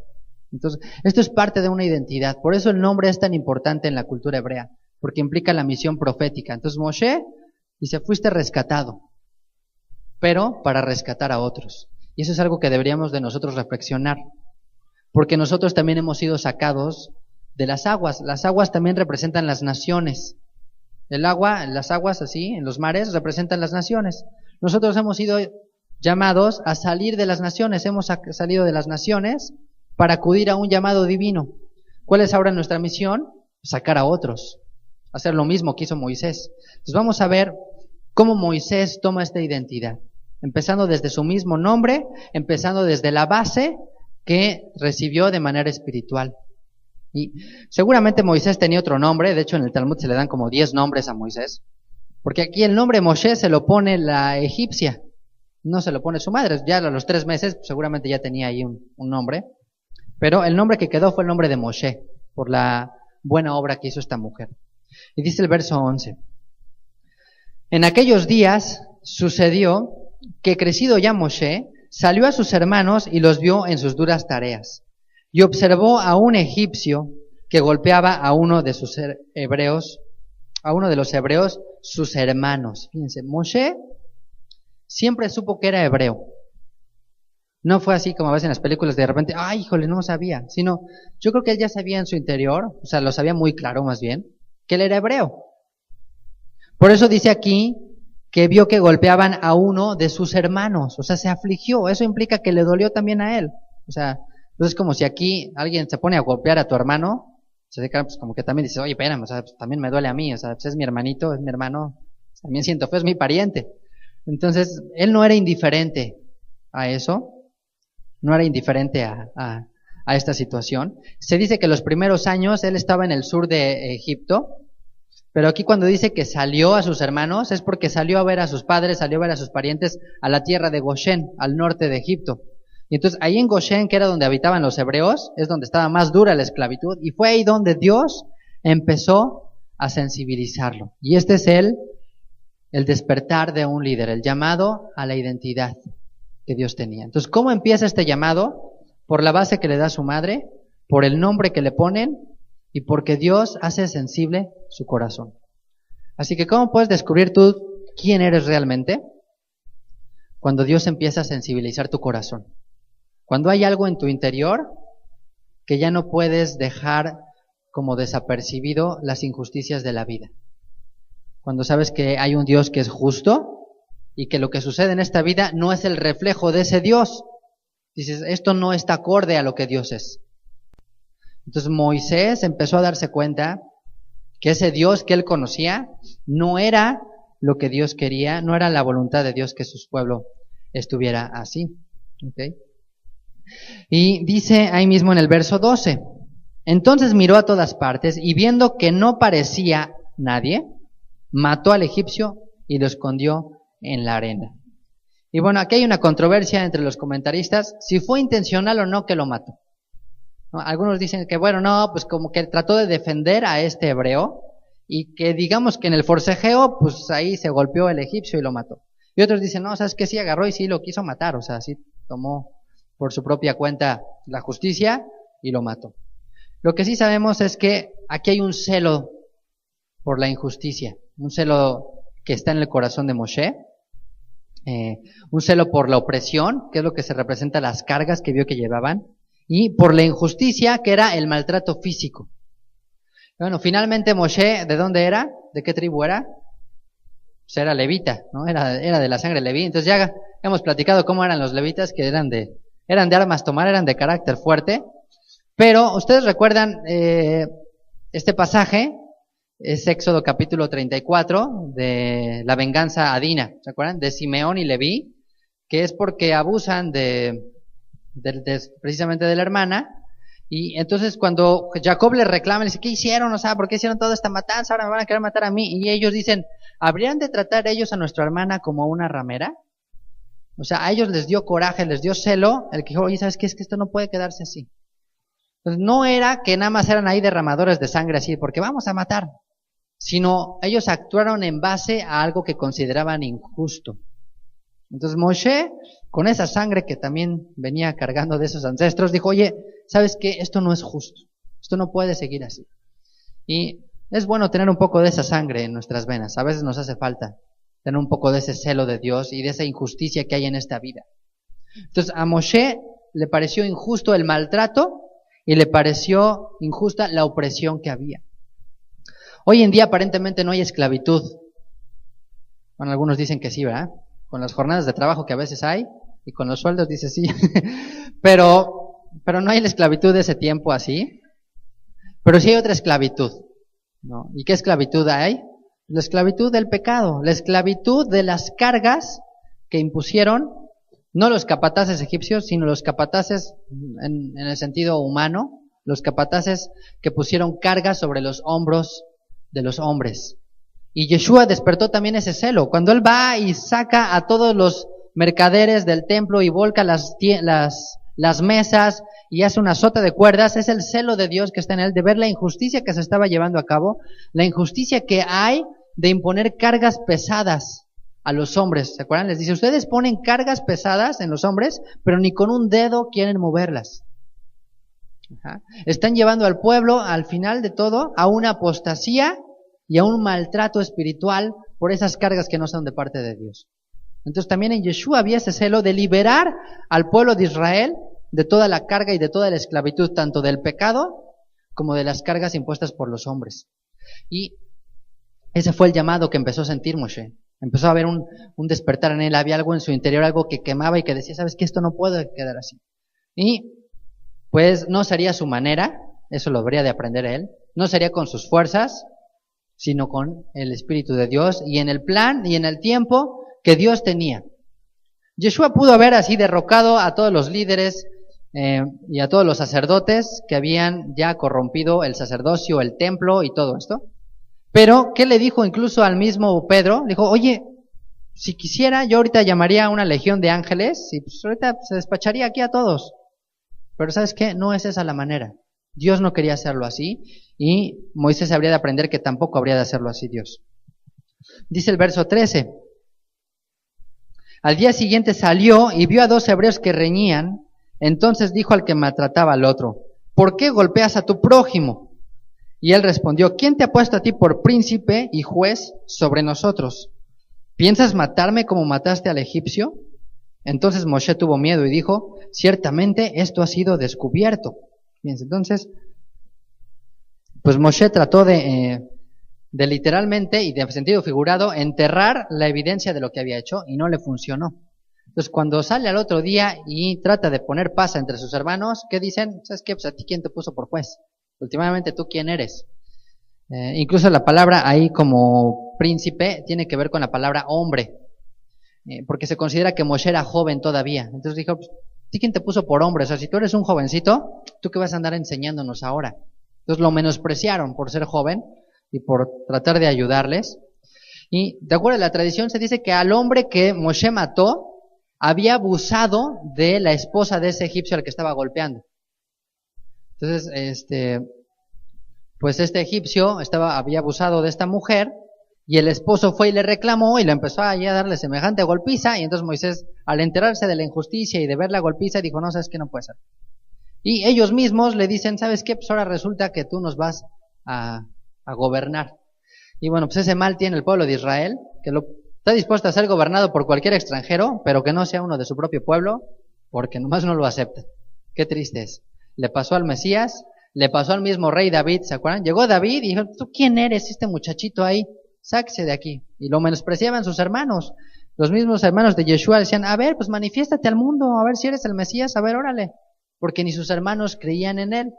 Entonces, esto es parte de una identidad. Por eso el nombre es tan importante en la cultura hebrea, porque implica la misión profética. Entonces, Moshe dice, fuiste rescatado, pero para rescatar a otros. Y eso es algo que deberíamos de nosotros reflexionar, porque nosotros también hemos sido sacados de las aguas. Las aguas también representan las naciones. El agua, las aguas así, en los mares, representan las naciones. Nosotros hemos sido llamados a salir de las naciones, hemos salido de las naciones para acudir a un llamado divino. ¿Cuál es ahora nuestra misión? Sacar a otros, hacer lo mismo que hizo Moisés. Entonces vamos a ver cómo Moisés toma esta identidad, empezando desde su mismo nombre, empezando desde la base que recibió de manera espiritual. Y seguramente Moisés tenía otro nombre, de hecho en el Talmud se le dan como 10 nombres a Moisés, porque aquí el nombre Moshe se lo pone la egipcia, no se lo pone su madre. Ya a los 3 meses seguramente ya tenía ahí un nombre, pero el nombre que quedó fue el nombre de Moshe, por la buena obra que hizo esta mujer. Y dice el verso 11, en aquellos días sucedió que crecido ya Moshe, salió a sus hermanos y los vio en sus duras tareas, y observó a un egipcio que golpeaba a uno de sus hebreos, a uno de los hebreos, sus hermanos. Fíjense, Moshe siempre supo que era hebreo. No fue así como a veces en las películas de repente, ay, híjole, no sabía, sino yo creo que él ya sabía en su interior, o sea, lo sabía muy claro más bien, que él era hebreo. Por eso dice aquí que vio que golpeaban a uno de sus hermanos, o sea, se afligió. Eso implica que le dolió también a él. O sea, entonces es como si aquí alguien se pone a golpear a tu hermano, se dedica, pues como que también dice, oye, espérame, o sea, pues, también me duele a mí, o sea, pues, es mi hermanito, es mi hermano, también siento feo, es mi pariente. Entonces, él no era indiferente a eso, no era indiferente a esta situación. Se dice que los primeros años él estaba en el sur de Egipto, pero aquí cuando dice que salió a sus hermanos es porque salió a ver a sus padres, salió a ver a sus parientes a la tierra de Goshen, al norte de Egipto. Y entonces ahí en Goshen, que era donde habitaban los hebreos, es donde estaba más dura la esclavitud, y fue ahí donde Dios empezó a sensibilizarlo. Y este es el despertar de un líder, el llamado a la identidad que Dios tenía. Entonces, ¿cómo empieza este llamado? Por la base que le da su madre, por el nombre que le ponen y porque Dios hace sensible su corazón. Así que, ¿cómo puedes descubrir tú quién eres realmente? Cuando Dios empieza a sensibilizar tu corazón. Cuando hay algo en tu interior que ya no puedes dejar como desapercibido las injusticias de la vida. Cuando sabes que hay un Dios que es justo y que lo que sucede en esta vida no es el reflejo de ese Dios. Dices, esto no está acorde a lo que Dios es. Entonces Moisés empezó a darse cuenta que ese Dios que él conocía no era lo que Dios quería, no era la voluntad de Dios que su pueblo estuviera así. ¿Okay? Y dice ahí mismo en el verso 12, entonces miró a todas partes y viendo que no parecía nadie, mató al egipcio y lo escondió en la arena. Y bueno, aquí hay una controversia entre los comentaristas, si fue intencional o no que lo mató. ¿No? Algunos dicen que bueno, no, pues como que trató de defender a este hebreo y que digamos que en el forcejeo, pues ahí se golpeó el egipcio y lo mató. Y otros dicen, no, sabes que sí agarró y sí lo quiso matar, o sea, sí tomó por su propia cuenta la justicia y lo mató. Lo que sí sabemos es que aquí hay un celo por la injusticia, un celo que está en el corazón de Moshe, un celo por la opresión, que es lo que se representa las cargas que vio que llevaban, y por la injusticia, que era el maltrato físico. Bueno, finalmente Moshe, ¿de dónde era? ¿De qué tribu era? Pues era levita, ¿no? Era de la sangre leví. Entonces ya hemos platicado cómo eran los levitas, que eran de armas tomar, eran de carácter fuerte. Pero, ¿ustedes recuerdan este pasaje? Es Éxodo capítulo 34, de la venganza a Dina, ¿se acuerdan? De Simeón y Leví, que es porque abusan precisamente de la hermana. Y entonces cuando Jacob les reclama, le dice, ¿qué hicieron? O sea, ¿por qué hicieron toda esta matanza? Ahora me van a querer matar a mí. Y ellos dicen, ¿habrían de tratar ellos a nuestra hermana como una ramera? O sea, a ellos les dio coraje, les dio celo, el que dijo, oye, ¿sabes qué? Es que esto no puede quedarse así. Entonces no era que nada más eran ahí derramadores de sangre así, porque vamos a matar, sino ellos actuaron en base a algo que consideraban injusto. Entonces Moshe, con esa sangre que también venía cargando de esos ancestros, dijo, oye, ¿sabes qué? Esto no es justo, esto no puede seguir así. Y es bueno tener un poco de esa sangre en nuestras venas, a veces nos hace falta tener un poco de ese celo de Dios y de esa injusticia que hay en esta vida. Entonces a Moshe le pareció injusto el maltrato y le pareció injusta la opresión que había. Hoy en día aparentemente no hay esclavitud. Bueno, algunos dicen que sí, ¿verdad? Con las jornadas de trabajo que a veces hay y con los sueldos dice sí. pero no hay la esclavitud de ese tiempo así. Pero sí hay otra esclavitud, ¿no? ¿Y qué esclavitud hay? La esclavitud del pecado, la esclavitud de las cargas que impusieron, no los capataces egipcios, sino los capataces en el sentido humano, los capataces que pusieron cargas sobre los hombros de los hombres. Y Yeshua despertó también ese celo. Cuando él va y saca a todos los mercaderes del templo y volca las mesas y hace una sota de cuerdas, es el celo de Dios que está en él, de ver la injusticia que se estaba llevando a cabo, la injusticia que hay de imponer cargas pesadas a los hombres. ¿Se acuerdan? Les dice, ustedes ponen cargas pesadas en los hombres, pero ni con un dedo quieren moverlas. Ajá. Están llevando al pueblo, al final de todo, a una apostasía y a un maltrato espiritual por esas cargas que no son de parte de Dios. Entonces también en Yeshua había ese celo de liberar al pueblo de Israel de toda la carga y de toda la esclavitud, tanto del pecado como de las cargas impuestas por los hombres. Y ese fue el llamado que empezó a sentir Moshe. Empezó a haber un despertar en él, había algo en su interior, algo que quemaba y que decía, ¿sabes qué? Esto no puede quedar así. Y pues no sería su manera, eso lo debería de aprender él, no sería con sus fuerzas, sino con el Espíritu de Dios y en el plan y en el tiempo que Dios tenía. Yeshua pudo haber así derrocado a todos los líderes y a todos los sacerdotes que habían ya corrompido el sacerdocio, el templo y todo esto. Pero, ¿qué le dijo incluso al mismo Pedro? Le dijo, oye, si quisiera, yo ahorita llamaría a una legión de ángeles y pues ahorita se despacharía aquí a todos. Pero ¿sabes qué? No es esa la manera. Dios no quería hacerlo así y Moisés habría de aprender que tampoco habría de hacerlo así Dios. Dice el verso 13. Al día siguiente salió y vio a 2 hebreos que reñían. Entonces dijo al que maltrataba al otro, ¿por qué golpeas a tu prójimo? Y él respondió, ¿quién te ha puesto a ti por príncipe y juez sobre nosotros? ¿Piensas matarme como mataste al egipcio? Entonces Moshe tuvo miedo y dijo, ciertamente esto ha sido descubierto. Fíjense, entonces, pues Moshe trató de literalmente y de sentido figurado enterrar la evidencia de lo que había hecho y no le funcionó. Entonces, cuando sale al otro día y trata de poner paz entre sus hermanos, ¿qué dicen? ¿Sabes qué? Pues a ti, ¿quién te puso por juez? Últimamente, ¿tú quién eres? Incluso la palabra ahí como príncipe tiene que ver con la palabra hombre, porque se considera que Moshe era joven todavía. Entonces dijo, pues, ¿a ti quién te puso por hombre? O sea, si tú eres un jovencito, ¿tú qué vas a andar enseñándonos ahora? Entonces lo menospreciaron por ser joven y por tratar de ayudarles. Y de acuerdo a la tradición se dice que al hombre que Moshe mató había abusado de la esposa de ese egipcio al que estaba golpeando. Entonces, pues este egipcio había abusado de esta mujer y el esposo fue y le reclamó y le empezó a darle semejante golpiza, y entonces Moisés, al enterarse de la injusticia y de ver la golpiza, dijo, no, sabes qué, no puede ser. Y ellos mismos le dicen, ¿sabes qué? Pues ahora resulta que tú nos vas a gobernar. Y bueno, pues ese mal tiene el pueblo de Israel, que está dispuesto a ser gobernado por cualquier extranjero, pero que no sea uno de su propio pueblo, porque nomás no lo acepta. Qué triste es. Le pasó al Mesías, le pasó al mismo rey David, ¿se acuerdan? Llegó David y dijo, ¿tú quién eres, este muchachito ahí? Sáquese de aquí. Y lo menospreciaban sus hermanos. Los mismos hermanos de Yeshua decían, a ver, pues manifiéstate al mundo, a ver si eres el Mesías, a ver, órale. Porque ni sus hermanos creían en él.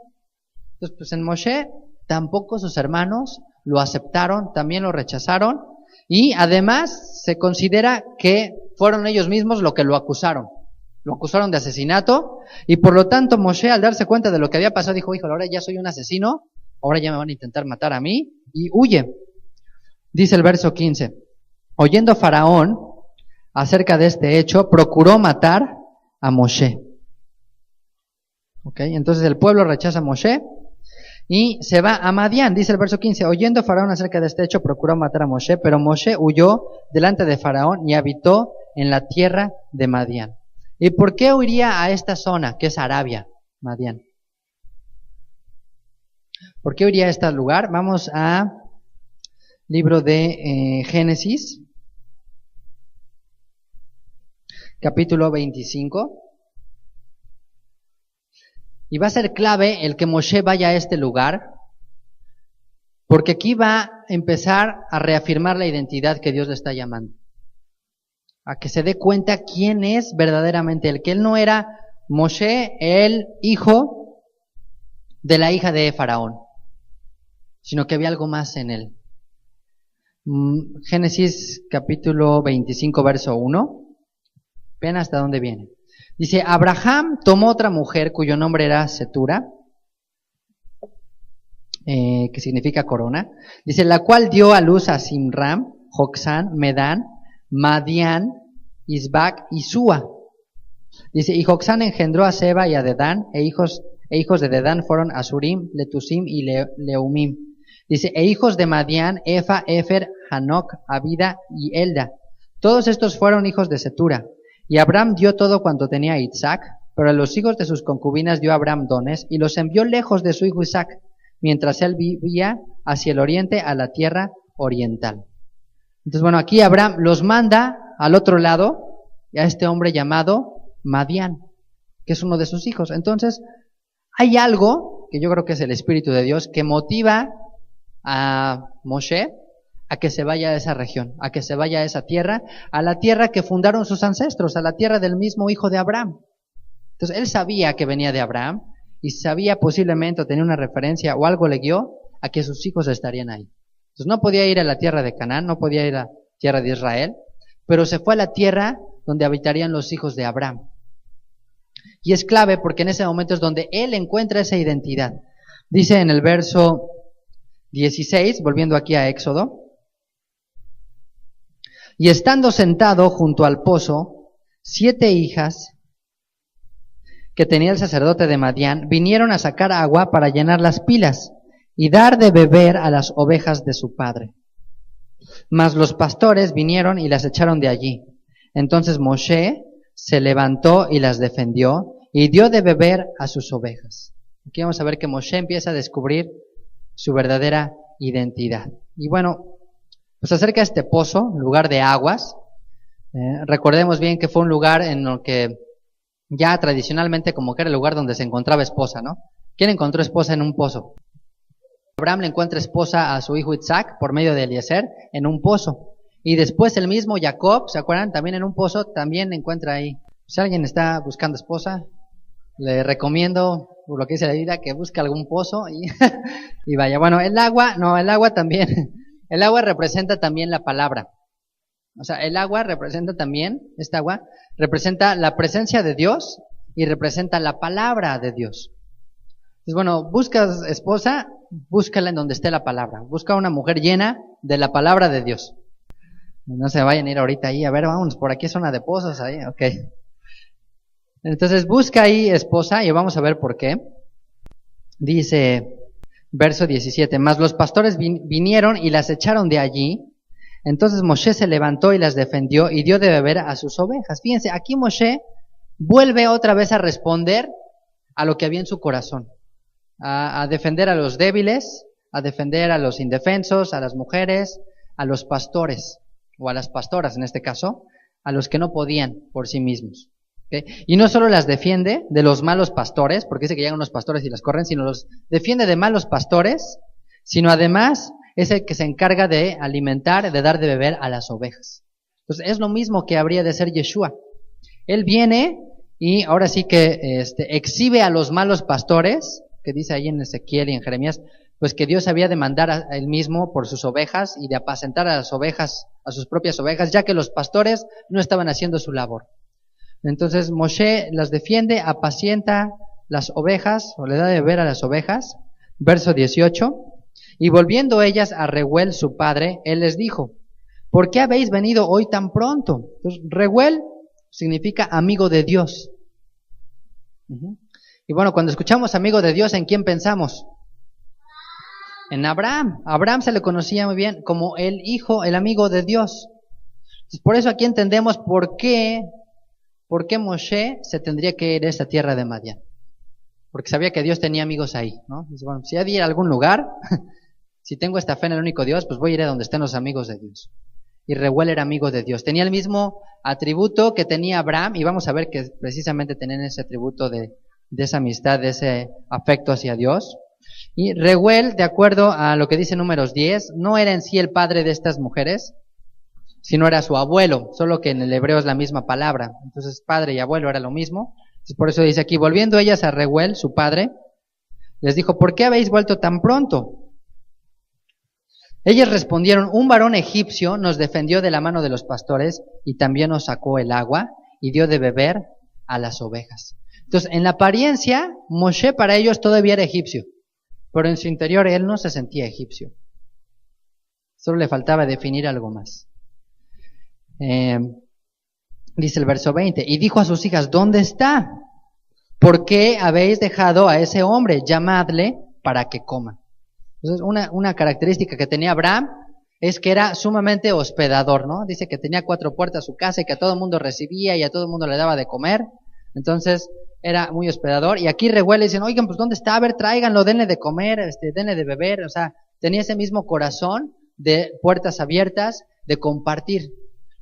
Entonces, pues en Moshe tampoco sus hermanos lo aceptaron, también lo rechazaron. Y además se considera que fueron ellos mismos los que lo acusaron. Lo acusaron de asesinato, y por lo tanto Moshe, al darse cuenta de lo que había pasado, dijo, híjole, ahora ya soy un asesino, ahora ya me van a intentar matar a mí, y huye. Dice el verso 15, oyendo Faraón acerca de este hecho, procuró matar a Moshe. Okay, entonces el pueblo rechaza a Moshe y se va a Madián. Dice el verso 15, oyendo Faraón acerca de este hecho, procuró matar a Moshe, pero Moshe huyó delante de Faraón y habitó en la tierra de Madián. ¿Y por qué huiría a esta zona, que es Arabia, Madián? ¿Por qué huiría a este lugar? Vamos a libro de Génesis, capítulo 25. Y va a ser clave el que Moshe vaya a este lugar, porque aquí va a empezar a reafirmar la identidad que Dios le está llamando. A que se dé cuenta quién es verdaderamente él, que él no era Moshe, el hijo de la hija de Faraón, sino que había algo más en él. Génesis capítulo 25, verso 1. Vean hasta dónde viene. Dice, Abraham tomó otra mujer cuyo nombre era Setura, que significa corona. Dice, la cual dio a luz a Simram, Joksán, Medán, Madián, Isbac y Súa. Dice, y Joksán engendró a Seba y a Dedán, e hijos de Dedán fueron Asurim, Letusim y Leumim. Dice, e hijos de Madián, Efa, Efer, Hanok, Abida y Elda. Todos estos fueron hijos de Setura. Y Abraham dio todo cuanto tenía a Isaac, pero a los hijos de sus concubinas dio Abraham dones, y los envió lejos de su hijo Isaac, mientras él vivía hacia el oriente, a la tierra oriental. Entonces, bueno, aquí Abraham los manda al otro lado, a este hombre llamado Madián, que es uno de sus hijos. Entonces, hay algo, que yo creo que es el Espíritu de Dios, que motiva a Moshe a que se vaya a esa región, a que se vaya a esa tierra, a la tierra que fundaron sus ancestros, a la tierra del mismo hijo de Abraham. Entonces, él sabía que venía de Abraham, y sabía posiblemente, o tenía una referencia, o algo le guió a que sus hijos estarían ahí. Entonces, no podía ir a la tierra de Canaán, no podía ir a la tierra de Israel, pero se fue a la tierra donde habitarían los hijos de Abraham. Y es clave porque en ese momento es donde él encuentra esa identidad. Dice en el verso 16, volviendo aquí a Éxodo, y estando sentado junto al pozo, 7 hijas que tenía el sacerdote de Madián vinieron a sacar agua para llenar las pilas y dar de beber a las ovejas de su padre. Mas los pastores vinieron y las echaron de allí. Entonces Moshe se levantó y las defendió y dio de beber a sus ovejas. Aquí vamos a ver que Moshe empieza a descubrir su verdadera identidad. Y bueno, pues acerca de este pozo, lugar de aguas, recordemos bien que fue un lugar en el que ya tradicionalmente como que era el lugar donde se encontraba esposa, ¿no? ¿Quién encontró esposa en un pozo? Abraham le encuentra esposa a su hijo Isaac por medio de Eliezer en un pozo. Y después el mismo Jacob, ¿se acuerdan? También en un pozo, también encuentra ahí. Si alguien está buscando esposa, le recomiendo, por lo que dice la Biblia, que busque algún pozo y vaya. Bueno, el agua también, el agua representa también la palabra. O sea, el agua representa también, esta agua, representa la presencia de Dios y representa la palabra de Dios. Entonces, bueno, buscas esposa, búscala en donde esté la palabra. Busca una mujer llena de la palabra de Dios. No se vayan a ir ahorita ahí, a ver, vámonos, por aquí es zona de pozos, ahí, ok. Entonces, busca ahí esposa y vamos a ver por qué. Dice, verso 17, mas los pastores vinieron y las echaron de allí. Entonces Moshe se levantó y las defendió y dio de beber a sus ovejas. Fíjense, aquí Moshe vuelve otra vez a responder a lo que había en su corazón. A defender a los débiles, a defender a los indefensos, a las mujeres, a los pastores, o a las pastoras en este caso, a los que no podían por sí mismos. ¿Okay? Y no solo las defiende de los malos pastores, porque dice que llegan unos pastores y las corren, sino los defiende de malos pastores, sino además es el que se encarga de alimentar, de dar de beber a las ovejas. Entonces es lo mismo que habría de ser Yeshua. Él viene y ahora sí que exhibe a los malos pastores, que dice ahí en Ezequiel y en Jeremías, pues que Dios había de mandar a él mismo por sus ovejas y de apacentar a las ovejas, a sus propias ovejas, ya que los pastores no estaban haciendo su labor. Entonces Moshe las defiende, apacienta las ovejas, o le da de beber a las ovejas. Verso 18, y volviendo ellas a Reuel su padre, él les dijo, ¿por qué habéis venido hoy tan pronto? Entonces, Reuel significa amigo de Dios. Y bueno, cuando escuchamos amigo de Dios, ¿en quién pensamos? En Abraham. Abraham se le conocía muy bien como el hijo, el amigo de Dios. Entonces, por eso aquí entendemos por qué Moshe se tendría que ir a esa tierra de Madián. Porque sabía que Dios tenía amigos ahí, ¿no? Dice, bueno, si hay de ir a algún lugar, si tengo esta fe en el único Dios, pues voy a ir a donde estén los amigos de Dios. Y Reuel era amigo de Dios. Tenía el mismo atributo que tenía Abraham, y vamos a ver que precisamente tenían ese atributo de esa amistad, de ese afecto hacia Dios. Y Reuel, de acuerdo a lo que dice Números 10, no era en sí el padre de estas mujeres, sino era su abuelo, solo que en el hebreo es la misma palabra. Entonces padre y abuelo era lo mismo. Entonces, por eso dice aquí, volviendo ellas a Reuel, su padre, les dijo, ¿por qué habéis vuelto tan pronto? Ellas respondieron, un varón egipcio nos defendió de la mano de los pastores y también nos sacó el agua y dio de beber a las ovejas. Entonces, en la apariencia, Moshe para ellos todavía era egipcio, pero en su interior él no se sentía egipcio. Solo le faltaba definir algo más. Dice el verso 20, y dijo a sus hijas, ¿dónde está? ¿Por qué habéis dejado a ese hombre? Llamadle para que coma. Entonces, una característica que tenía Abraham es que era sumamente hospedador, ¿no? Dice que tenía 4 puertas a su casa y que a todo el mundo recibía y a todo el mundo le daba de comer. Entonces, era muy hospedador. Y aquí Reuel le dicen, oigan, pues ¿dónde está? A ver, tráiganlo, denle de comer, denle de beber. O sea, tenía ese mismo corazón de puertas abiertas, de compartir.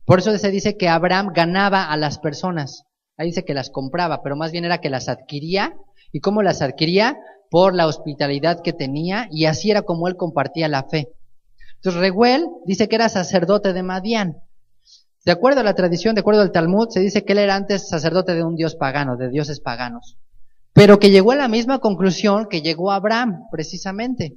Por eso se dice que Abraham ganaba a las personas. Ahí dice que las compraba, pero más bien era que las adquiría. ¿Y cómo las adquiría? Por la hospitalidad que tenía, y así era como él compartía la fe. Entonces Reuel dice que era sacerdote de Madián. De acuerdo a la tradición, de acuerdo al Talmud, se dice que él era antes sacerdote de un dios pagano, de dioses paganos. Pero que llegó a la misma conclusión que llegó Abraham, precisamente.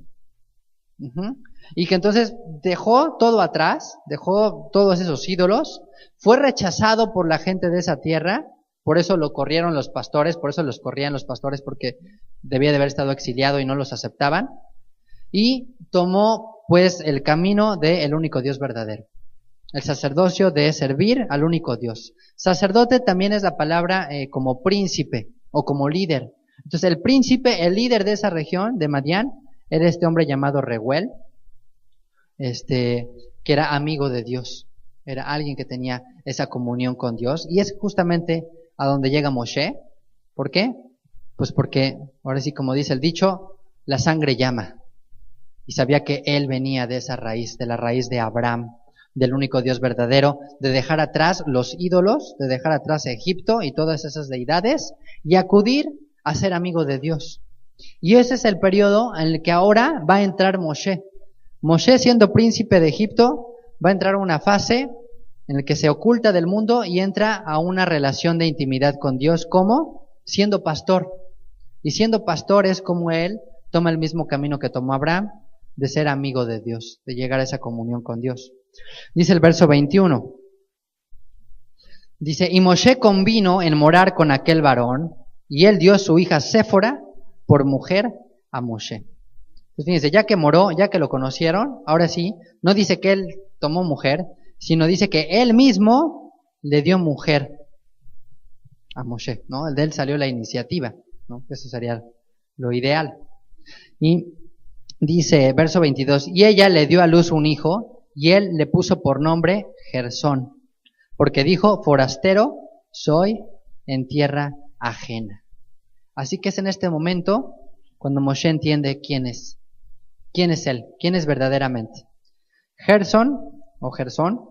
Y que entonces dejó todo atrás, dejó todos esos ídolos, fue rechazado por la gente de esa tierra, por eso lo corrieron los pastores, por eso los corrían los pastores, porque debía de haber estado exiliado y no los aceptaban, y tomó pues el camino del único Dios verdadero, el sacerdocio de servir al único Dios. Sacerdote también es la palabra como príncipe o como líder. Entonces el príncipe, el líder de esa región, de Madián, era este hombre llamado Reuel, que era amigo de Dios, era alguien que tenía esa comunión con Dios, y es justamente a donde llega Moshe. ¿Por qué? Pues porque, ahora sí como dice el dicho, la sangre llama, y sabía que él venía de esa raíz, de la raíz de Abraham, del único Dios verdadero, de dejar atrás los ídolos, de dejar atrás Egipto y todas esas deidades, y acudir a ser amigo de Dios. Y ese es el periodo en el que ahora va a entrar Moshe. Moshe, siendo príncipe de Egipto, va a entrar a una fase en la que se oculta del mundo y entra a una relación de intimidad con Dios. ¿Cómo? Siendo pastor. Y siendo pastor es como él toma el mismo camino que tomó Abraham, de ser amigo de Dios, de llegar a esa comunión con Dios. Dice el verso 21. Dice, y Moshe convino en morar con aquel varón, y él dio su hija Séfora por mujer a Moshe. Entonces fíjense, ya que moró, ya que lo conocieron, ahora sí, no dice que él tomó mujer, sino dice que él mismo le dio mujer a Moshe, ¿no? De él salió la iniciativa, ¿no? Eso sería lo ideal. Y dice, verso 22, y ella le dio a luz un hijo, y él le puso por nombre Gersón, porque dijo, forastero soy en tierra ajena. Así que es en este momento cuando Moshe entiende quién es él, quién es verdaderamente. Gersón, o Gersón,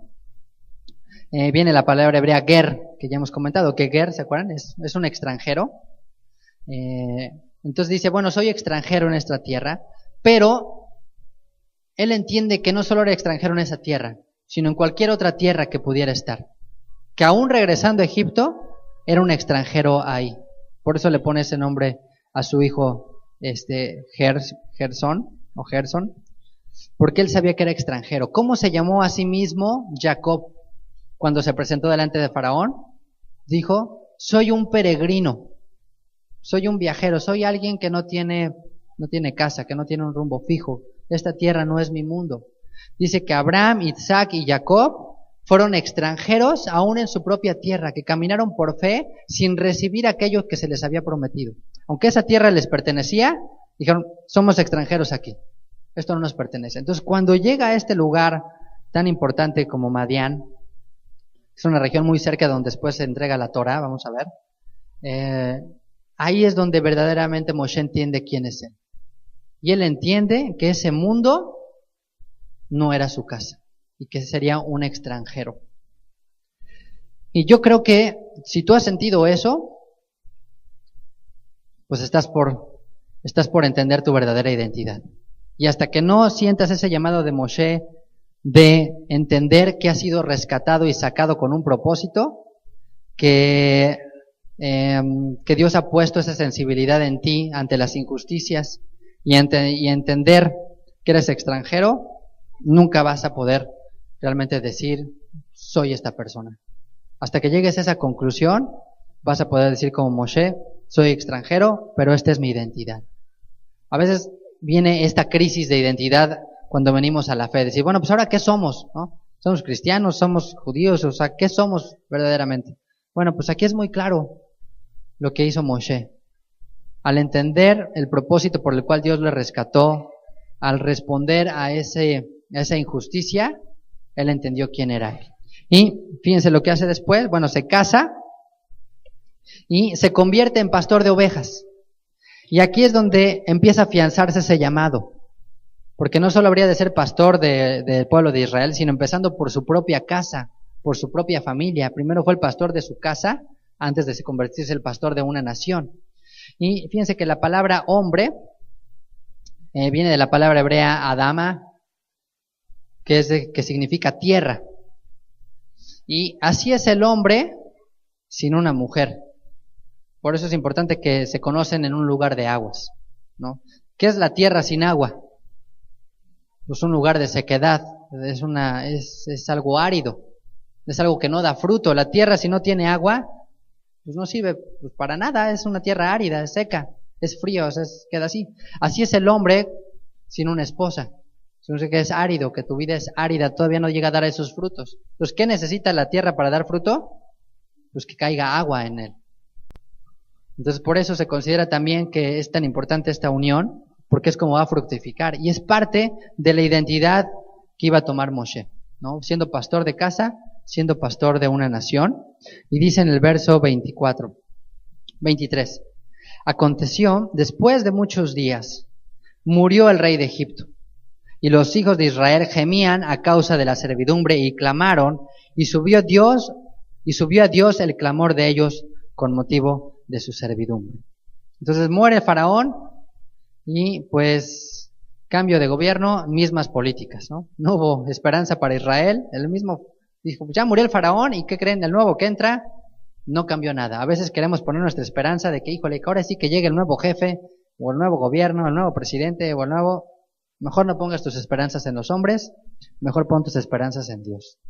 viene la palabra hebrea ger, que ya hemos comentado, que ger, ¿se acuerdan? Es un extranjero. Entonces dice, bueno, soy extranjero en esta tierra, pero él entiende que no solo era extranjero en esa tierra, sino en cualquier otra tierra que pudiera estar. Que aún regresando a Egipto, era un extranjero ahí. Por eso le pone ese nombre a su hijo, Gersón, o Gersón, porque él sabía que era extranjero. ¿Cómo se llamó a sí mismo Jacob cuando se presentó delante de Faraón? Dijo, soy un peregrino, soy un viajero, soy alguien que no tiene casa, que no tiene un rumbo fijo. Esta tierra no es mi mundo. Dice que Abraham, Isaac y Jacob fueron extranjeros aún en su propia tierra, que caminaron por fe sin recibir aquello que se les había prometido. Aunque esa tierra les pertenecía, dijeron, somos extranjeros aquí, esto no nos pertenece. Entonces, cuando llega a este lugar tan importante como Madián, es una región muy cerca de donde después se entrega la Torá, vamos a ver, ahí es donde verdaderamente Moshe entiende quién es él. Y él entiende que ese mundo no era su casa y que sería un extranjero. Y yo creo que si tú has sentido eso, pues estás por entender tu verdadera identidad. Y hasta que no sientas ese llamado de Moshe de entender que has sido rescatado y sacado con un propósito, que Dios ha puesto esa sensibilidad en ti ante las injusticias y entender que eres extranjero, nunca vas a poder realmente decir, soy esta persona. Hasta que llegues a esa conclusión, vas a poder decir como Moshe, soy extranjero, pero esta es mi identidad. A veces viene esta crisis de identidad cuando venimos a la fe, decir, bueno, pues ahora ¿qué somos? ¿No? ¿Somos cristianos? ¿Somos judíos? O sea, ¿qué somos verdaderamente? Bueno, pues aquí es muy claro lo que hizo Moshe. Al entender el propósito por el cual Dios le rescató, al responder a esa injusticia, él entendió quién era él. Y fíjense lo que hace después, bueno, se casa y se convierte en pastor de ovejas. Y aquí es donde empieza a afianzarse ese llamado. Porque no solo habría de ser pastor del pueblo de Israel, sino empezando por su propia casa, por su propia familia. Primero fue el pastor de su casa, antes de convertirse el pastor de una nación. Y fíjense que la palabra hombre viene de la palabra hebrea Adama, que significa tierra. Y así es el hombre sin una mujer. Por eso es importante que se conocen en un lugar de aguas, ¿no? ¿Qué es la tierra sin agua? Pues un lugar de sequedad, es algo árido, es algo que no da fruto. La tierra si no tiene agua, pues no sirve pues para nada, es una tierra árida, es seca, es frío, queda así. Así es el hombre sin una esposa. Entonces, que es árido, que tu vida es árida, todavía no llega a dar esos frutos. Entonces, ¿qué necesita la tierra para dar fruto? Pues que caiga agua en él. Entonces, por eso se considera también que es tan importante esta unión, porque es como va a fructificar. Y es parte de la identidad que iba a tomar Moshe, ¿no? Siendo pastor de casa, siendo pastor de una nación. Y dice en el verso 23. Aconteció, después de muchos días, murió el rey de Egipto. Y los hijos de Israel gemían a causa de la servidumbre y clamaron, y subió a Dios el clamor de ellos con motivo de su servidumbre. Entonces muere el faraón, Y pues cambio de gobierno, mismas políticas, ¿no? No hubo esperanza para Israel, el mismo dijo, ya murió el faraón y ¿qué creen? El nuevo que entra no cambió nada. A veces queremos poner nuestra esperanza de que, híjole, que ahora sí que llegue el nuevo jefe, o el nuevo gobierno, el nuevo presidente, o el nuevo... Mejor no pongas tus esperanzas en los hombres, mejor pon tus esperanzas en Dios.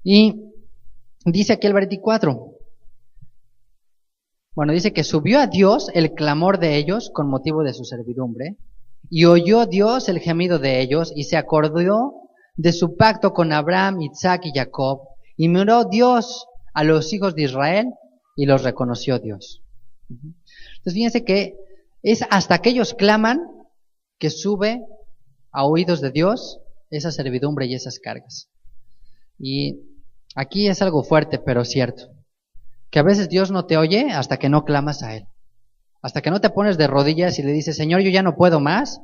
Y dice aquí el 24, bueno, dice que subió a Dios el clamor de ellos con motivo de su servidumbre, y oyó Dios el gemido de ellos, y se acordó de su pacto con Abraham, Isaac y Jacob, y miró Dios a los hijos de Israel, y los reconoció Dios. Entonces fíjense que es hasta que ellos claman que sube a oídos de Dios esa servidumbre y esas cargas. Y aquí es algo fuerte, pero cierto, que a veces Dios no te oye hasta que no clamas a Él. Hasta que no te pones de rodillas y le dices, Señor, yo ya no puedo más,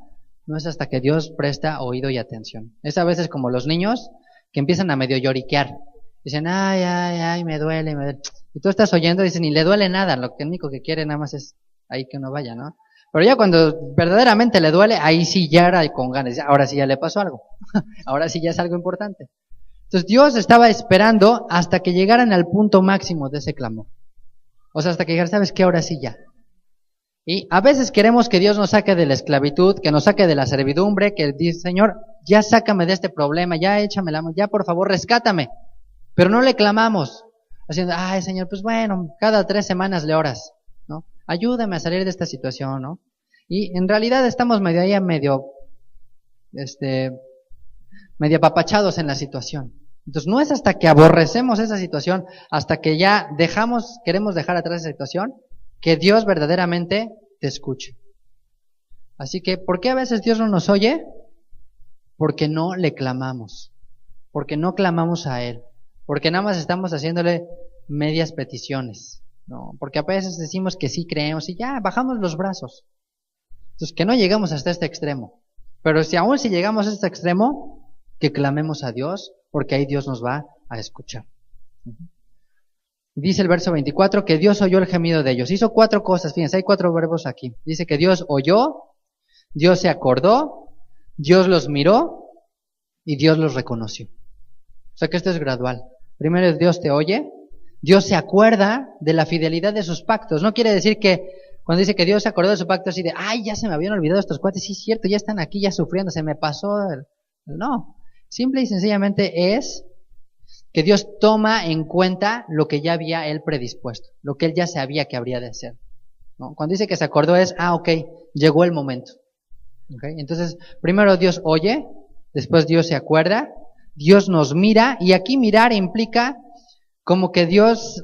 no es hasta que Dios presta oído y atención. Es a veces como los niños que empiezan a medio lloriquear. Dicen, ay, me duele, me duele. Y tú estás oyendo y dices, ni le duele nada, lo único que quiere nada más es ahí que no vaya, ¿no? Pero ya cuando verdaderamente le duele, ahí sí ya era con ganas, ahora sí ya le pasó algo, ahora sí ya es algo importante. Entonces Dios estaba esperando hasta que llegaran al punto máximo de ese clamor. O sea, hasta que llegaran, ¿sabes qué? Ahora sí ya. Y a veces queremos que Dios nos saque de la esclavitud, que nos saque de la servidumbre, que dice, Señor, ya sácame de este problema, ya échame la mano, ya por favor rescátame. Pero no le clamamos, haciendo, ay Señor, pues bueno, cada 3 semanas le oras, ¿no? Ayúdame a salir de esta situación, ¿no? Y en realidad estamos medio apapachados en la situación. Entonces no es hasta que aborrecemos esa situación, hasta que ya queremos dejar atrás esa situación, que Dios verdaderamente te escuche. Así que, ¿por qué a veces Dios no nos oye? Porque no le clamamos, porque no clamamos a Él, porque nada más estamos haciéndole medias peticiones, ¿no? Porque a veces decimos que sí creemos y ya, bajamos los brazos. Entonces, que no llegamos hasta este extremo. Pero si llegamos a este extremo, que clamemos a Dios, porque ahí Dios nos va a escuchar. Dice el verso 24 que Dios oyó el gemido de ellos. Hizo 4 cosas, fíjense, hay 4 verbos aquí. Dice que Dios oyó, Dios se acordó, Dios los miró y Dios los reconoció. O sea que esto es gradual. Primero Dios te oye, Dios se acuerda de la fidelidad de sus pactos. No quiere decir que cuando dice que Dios se acordó de su pacto así de, ay, ya se me habían olvidado estos cuates, sí es cierto, ya están aquí, ya sufriendo, se me pasó. No, simple y sencillamente es que Dios toma en cuenta lo que ya había Él predispuesto, lo que Él ya sabía que habría de hacer, ¿no? Cuando dice que se acordó es, ok, llegó el momento. ¿Okay? Entonces, primero Dios oye, después Dios se acuerda, Dios nos mira, y aquí mirar implica como que Dios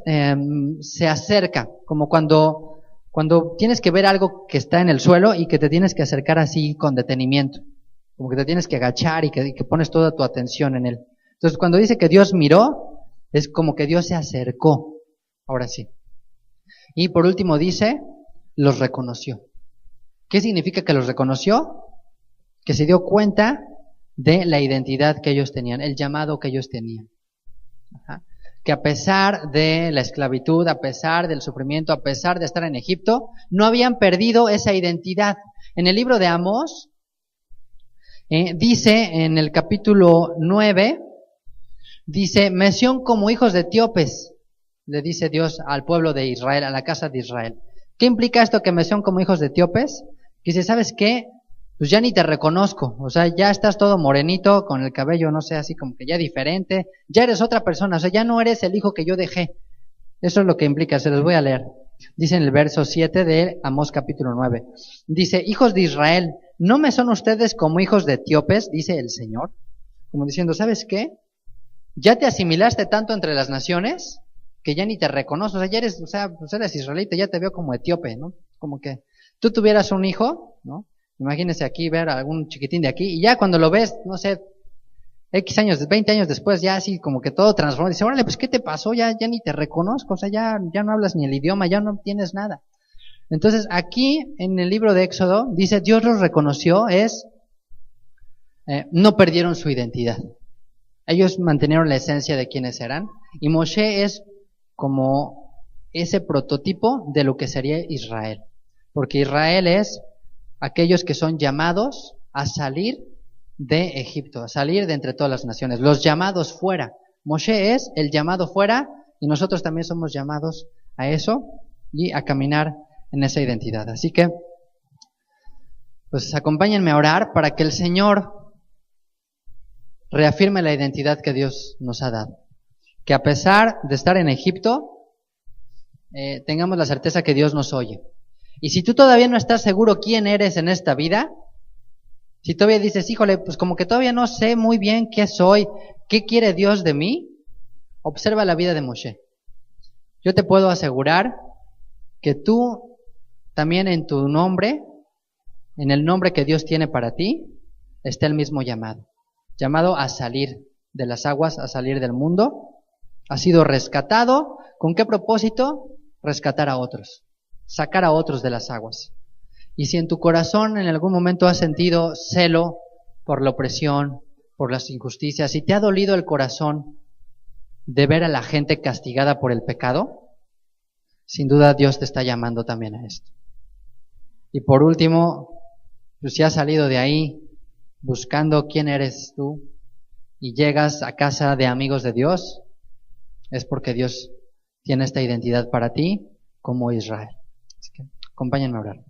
se acerca, como cuando tienes que ver algo que está en el suelo y que te tienes que acercar así con detenimiento, como que te tienes que agachar y que pones toda tu atención en Él. Entonces, cuando dice que Dios miró, es como que Dios se acercó, ahora sí. Y por último dice, los reconoció. ¿Qué significa que los reconoció? Que se dio cuenta de la identidad que ellos tenían, el llamado que ellos tenían. Ajá. Que a pesar de la esclavitud, a pesar del sufrimiento, a pesar de estar en Egipto, no habían perdido esa identidad. En el libro de Amós, dice en el capítulo 9, dice, me son como hijos de etíopes, le dice Dios al pueblo de Israel, a la casa de Israel. ¿Qué implica esto que me son como hijos de etíopes? Que dice, ¿sabes qué? Pues ya ni te reconozco, o sea, ya estás todo morenito, con el cabello, no sé, así como que ya diferente, ya eres otra persona, o sea, ya no eres el hijo que yo dejé. Eso es lo que implica, se los voy a leer. Dice en el verso 7 de Amós capítulo 9. Dice, hijos de Israel, ¿no me son ustedes como hijos de etíopes? Dice el Señor. Como diciendo, ¿sabes qué? Ya te asimilaste tanto entre las naciones que ya ni te reconozco, o sea, ya eres, o sea, pues eres israelita, ya te veo como etíope, ¿no? Como que tú tuvieras un hijo, ¿no? Imagínese aquí ver a algún chiquitín de aquí, y ya cuando lo ves, no sé, X años, 20 años después, ya así como que todo transforma, dice, órale, pues ¿qué te pasó? Ya ni te reconozco, o sea, ya no hablas ni el idioma, ya no tienes nada. Entonces, aquí en el libro de Éxodo, dice, Dios los reconoció, no perdieron su identidad. Ellos mantenieron la esencia de quienes eran, y Moshe es como ese prototipo de lo que sería Israel, porque Israel es aquellos que son llamados a salir de Egipto, a salir de entre todas las naciones, los llamados fuera. Moshe es el llamado fuera y nosotros también somos llamados a eso y a caminar en esa identidad. Así que, pues acompáñenme a orar para que el Señor reafirme la identidad que Dios nos ha dado. Que a pesar de estar en Egipto, tengamos la certeza que Dios nos oye. Y si tú todavía no estás seguro quién eres en esta vida, si todavía dices, híjole, pues como que todavía no sé muy bien qué soy, qué quiere Dios de mí, observa la vida de Moshe. Yo te puedo asegurar que tú también en tu nombre, en el nombre que Dios tiene para ti, está el mismo llamado. Llamado a salir de las aguas, a salir del mundo. Has sido rescatado. ¿Con qué propósito? Rescatar a otros, sacar a otros de las aguas. Y si en tu corazón en algún momento has sentido celo por la opresión, por las injusticias, si te ha dolido el corazón de ver a la gente castigada por el pecado, sin duda Dios te está llamando también a esto. Y por último, pues si has salido de ahí buscando quién eres tú y llegas a casa de amigos de Dios, es porque Dios tiene esta identidad para ti como Israel. Así que acompáñenme a orar.